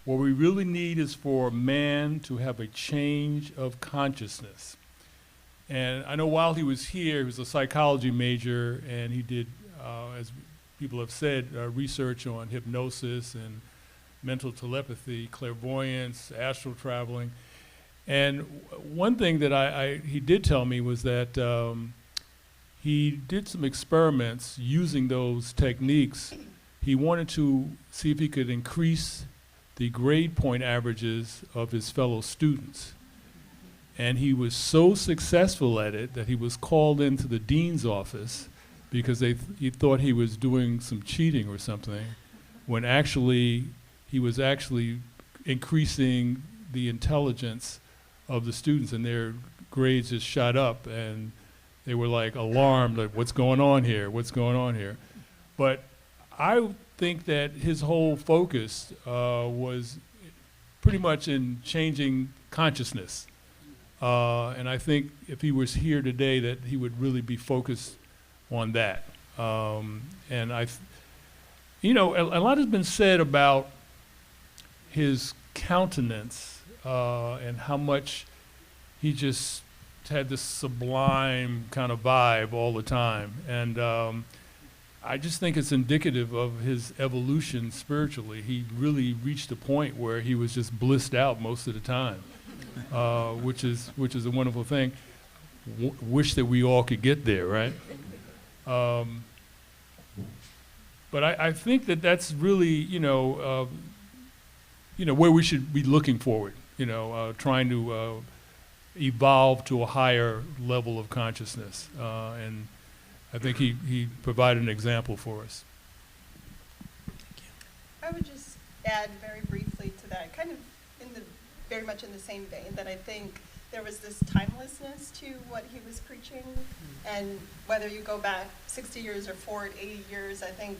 What we really need is for man to have a change of consciousness. And I know while he was here, he was a psychology major, and he did, as people have said, research on hypnosis and mental telepathy, clairvoyance, astral traveling. And one thing that he did tell me was that he did some experiments using those techniques. He wanted to see if he could increase the grade point averages of his fellow students. And he was so successful at it that he was called into the dean's office because he thought he was doing some cheating or something, when actually he was actually increasing the intelligence of the students, and their grades just shot up, and they were like alarmed, like, what's going on here? What's going on here? But I think that his whole focus was pretty much in changing consciousness. And I think if he was here today, that he would really be focused on that. And a lot has been said about his countenance and how much he just had this sublime kind of vibe all the time. And I just think it's indicative of his evolution spiritually. He really reached a point where he was just blissed out most of the time, which is a wonderful thing. Wish that we all could get there, right? But I think that that's really, where we should be looking forward, trying to evolve to a higher level of consciousness. And I think he provided an example for us. I would just add very briefly to that, kind of very much in the same vein, that I think there was this timelessness to what he was preaching. And whether you go back 60 years or forward 80 years, I think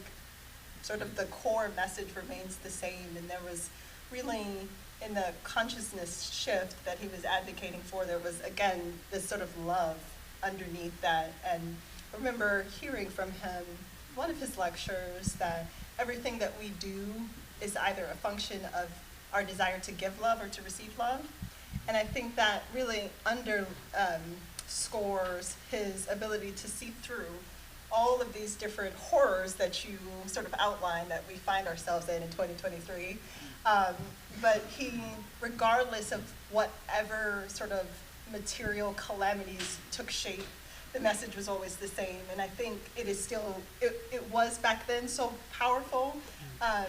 sort of the core message remains the same. And there was really, in the consciousness shift that he was advocating for, there was, again, this sort of love underneath that. And I remember hearing from him, one of his lectures, that everything that we do is either a function of our desire to give love or to receive love. And I think that really underscores his ability to see through all of these different horrors that you sort of outline that we find ourselves in 2023. But he, regardless of whatever sort of material calamities took shape, the message was always the same. And I think it is still, it was back then so powerful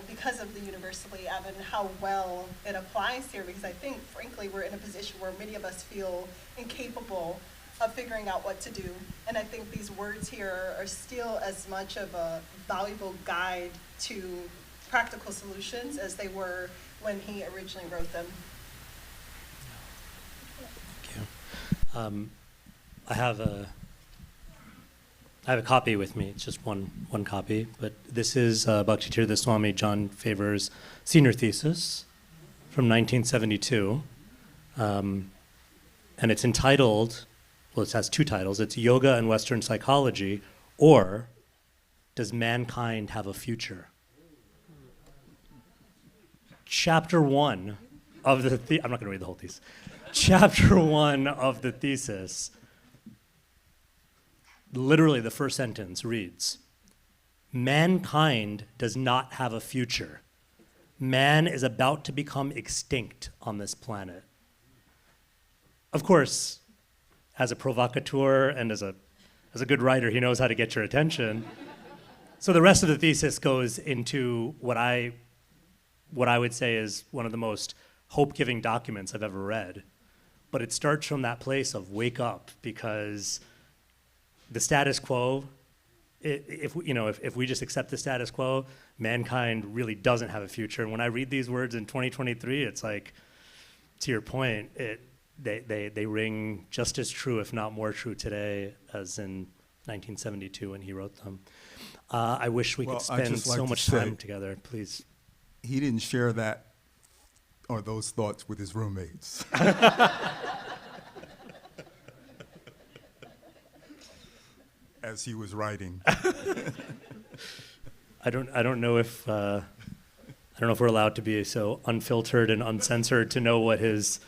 because of the universally and how well it applies here. Because I think, frankly, we're in a position where many of us feel incapable of figuring out what to do. And I think these words here are still as much of a valuable guide to practical solutions as they were when he originally wrote them. Thank you. I have a copy with me. It's just one copy, but this is Bhakti Tirtha Swami John Favor's senior thesis from 1972, and it's entitled, well, it has two titles. It's Yoga and Western Psychology, or Does Mankind Have a Future? Chapter 1 of the I'm not going to read the whole thesis. Chapter 1 of the thesis, literally the first sentence reads, mankind does not have a future. Man is about to become extinct on this planet. Of course, as a provocateur and as a good writer, he knows how to get your attention. So the rest of the thesis goes into what I would say is one of the most hope-giving documents I've ever read. But it starts from that place of wake up, because the status quo, if we just accept the status quo, mankind really doesn't have a future. And when I read these words in 2023, it's like, to your point, they ring just as true, if not more true today as in 1972 when he wrote them. I wish we could spend so much time together, please. He didn't share that or those thoughts with his roommates. As he was writing. I don't know if we're allowed to be so unfiltered and uncensored to know what his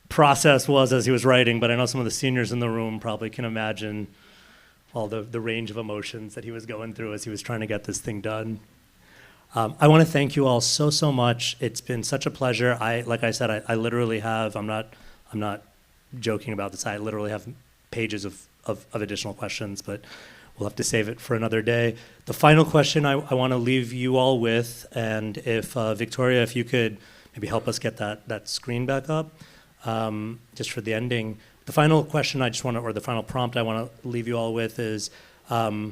process was as he was writing, but I know some of the seniors in the room probably can imagine all the range of emotions that he was going through as he was trying to get this thing done. I want to thank you all so much. It's been such a pleasure. Like I said, I literally have, I'm not joking about this, I literally have pages of additional questions, but we'll have to save it for another day. The final question I want to leave you all with, and if Victoria, if you could maybe help us get that screen back up. just for the ending. The final question I just want to, or the final prompt I want to leave you all with is Bhakti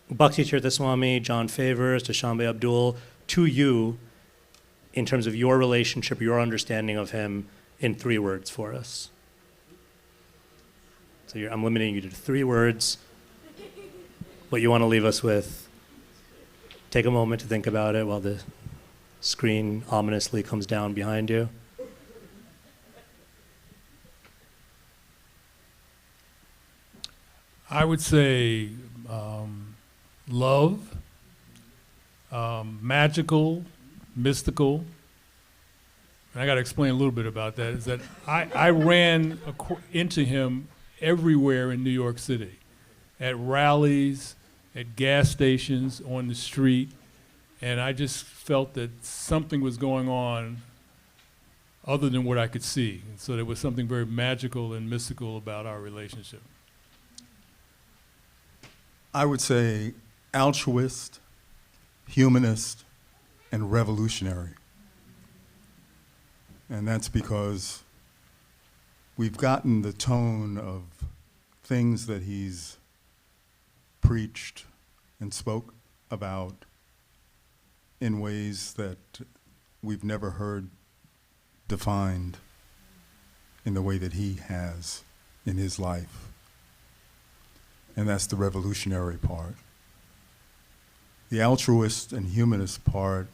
Tirtha Swami, John Favors, Dushanbe Abdul, to you, in terms of your relationship, your understanding of him, in 3 words for us. So I'm limiting you to 3 words. What you want to leave us with. Take a moment to think about it while the screen ominously comes down behind you. I would say love, magical, mystical. And I got to explain a little bit about that. Is that I ran into him everywhere in New York City, at rallies, at gas stations, on the street, and I just felt that something was going on other than what I could see. And so there was something very magical and mystical about our relationship. I would say altruist, humanist, and revolutionary. And that's because we've gotten the tone of things that he's preached and spoke about in ways that we've never heard defined in the way that he has in his life. And that's the revolutionary part. The altruist and humanist part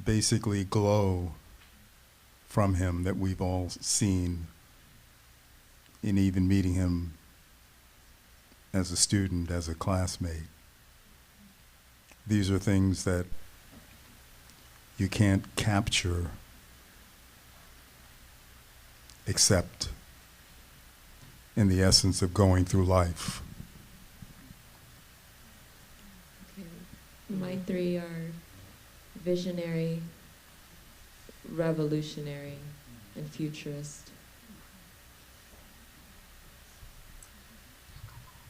basically glow from him that we've all seen in even meeting him as a student, as a classmate. These are things that you can't capture except in the essence of going through life. Okay. My 3 are visionary, revolutionary, and futurist.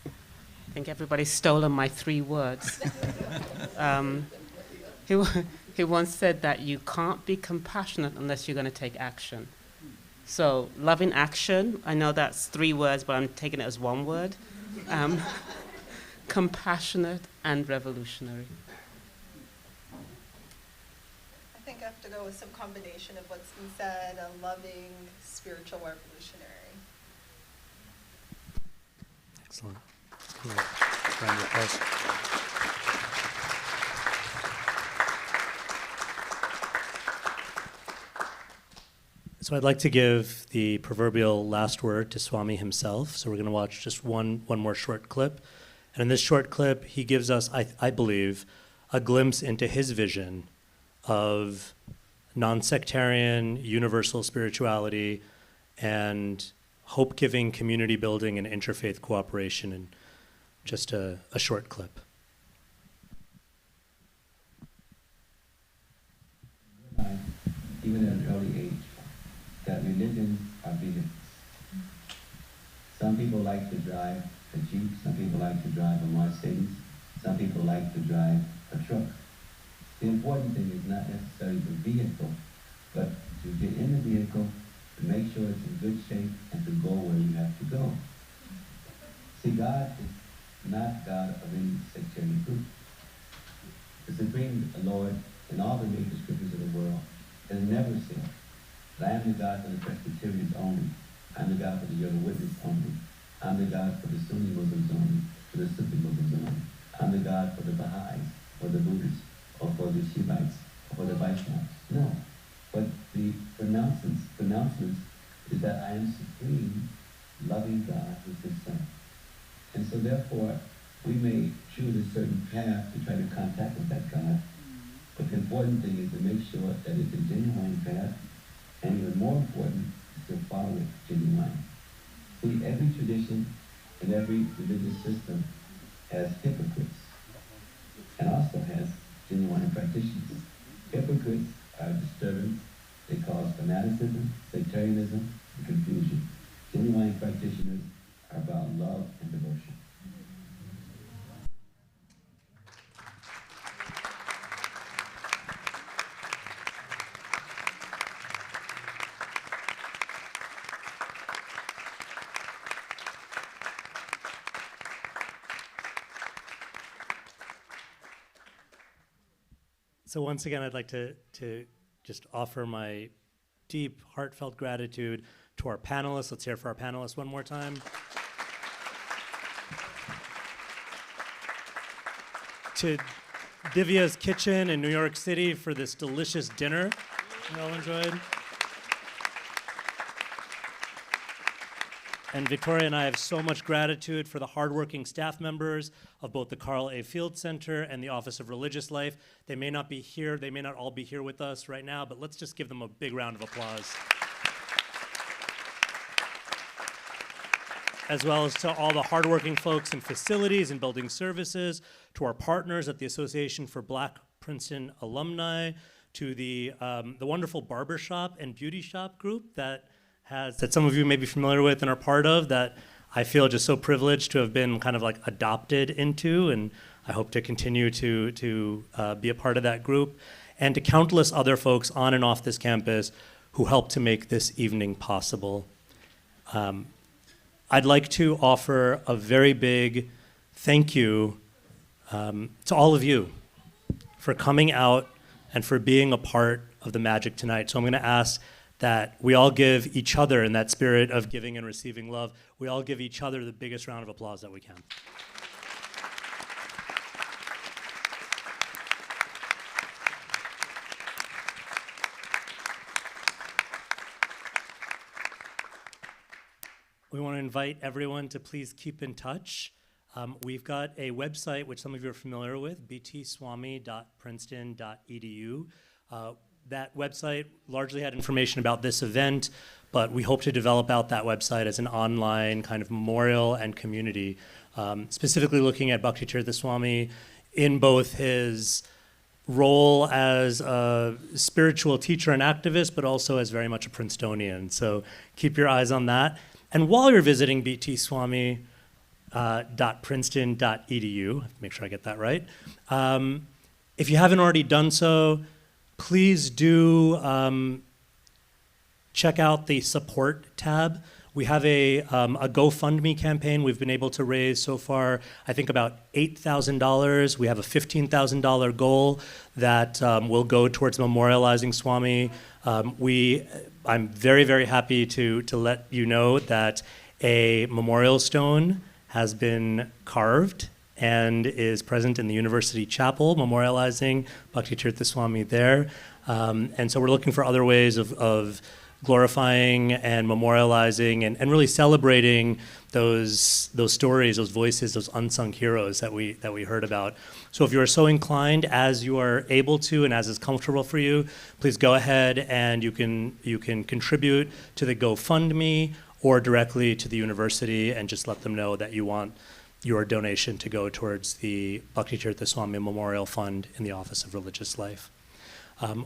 I think everybody's stolen my 3 words. He once said that you can't be compassionate unless you're going to take action. So, love in action, I know that's 3 words, but I'm taking it as 1 word. Compassionate and revolutionary. I think I have to go with some combination of what's been said, a loving, spiritual revolutionary. Excellent. Cool. Round of applause. So I'd like to give the proverbial last word to Swami himself. So we're going to watch just one more short clip. And in this short clip, he gives us, I believe, a glimpse into his vision of non-sectarian, universal spirituality and hope-giving, community-building, and interfaith cooperation in just a short clip. Even at an early age, that religions are vehicles. Some people like to drive a Jeep, some people like to drive a Mercedes, some people like to drive a truck. The important thing is not necessarily the vehicle, but to get in the vehicle, to make sure it's in good shape, and to go where you have to go. See, God is not God of any sectarian group. The Supreme Lord in all the major scriptures of the world has never said, I am the God for the Presbyterians only. I'm the God for the Jehovah's Witnesses only. I'm the God for the Sunni Muslims only, for the Sufi Muslims only. I'm the God for the Baha'is, or the Buddhists, or for the Shiites, or for the Vaishnavas. No. But the pronouncements is that I am supreme, loving God with his Son. And so therefore, we may choose a certain path to try to contact with that God, but the important thing is to make sure that it's a genuine path, and even more important is to follow it genuine. See, every tradition and every religious system has hypocrites and also has genuine practitioners. Hypocrites are disturbance, they cause fanaticism, sectarianism, and confusion. Genuine practitioners are about love and devotion. So once again, I'd like to just offer my deep, heartfelt gratitude to our panelists. Let's hear it for our panelists one more time. To Divya's Kitchen in New York City for this delicious dinner we all enjoyed. And Victoria and I have so much gratitude for the hardworking staff members of both the Carl A. Field Center and the Office of Religious Life. They may not be here, they may not all be here with us right now, but let's just give them a big round of applause. As well as to all the hardworking folks in facilities and building services, to our partners at the Association for Black Princeton Alumni, to the wonderful barbershop and beauty shop group that some of you may be familiar with and are part of, that I feel just so privileged to have been kind of like adopted into, and I hope to continue to be a part of that group, and to countless other folks on and off this campus who helped to make this evening possible. I'd like to offer a very big thank you to all of you for coming out and for being a part of the magic tonight. So I'm going to ask that we all give each other, in that spirit of giving and receiving love, we all give each other the biggest round of applause that we can. We want to invite everyone to please keep in touch. We've got a website, which some of you are familiar with, btswami.princeton.edu. That website largely had information about this event, but we hope to develop out that website as an online kind of memorial and community, specifically looking at Bhakti Tirtha Swami in both his role as a spiritual teacher and activist, but also as very much a Princetonian. So keep your eyes on that. And while you're visiting btswami.princeton.edu, make sure I get that right, if you haven't already done so, please do check out the support tab. We have a GoFundMe campaign. We've been able to raise so far, I think, about $8,000. We have a $15,000 goal that will go towards memorializing Swami. I'm very, very happy to let you know that a memorial stone has been carved and is present in the University Chapel, memorializing Bhakti Tirtha Swami there. And so we're looking for other ways of glorifying and memorializing and really celebrating those stories, those voices, those unsung heroes that we heard about. So if you are so inclined, as you are able to and as is comfortable for you, please go ahead and you can contribute to the GoFundMe or directly to the university and just let them know that you want your donation to go towards the Bhakti Tirtha Swami Memorial Fund in the Office of Religious Life.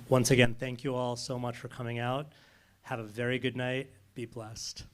Once again, thank you all so much for coming out. Have a very good night. Be blessed.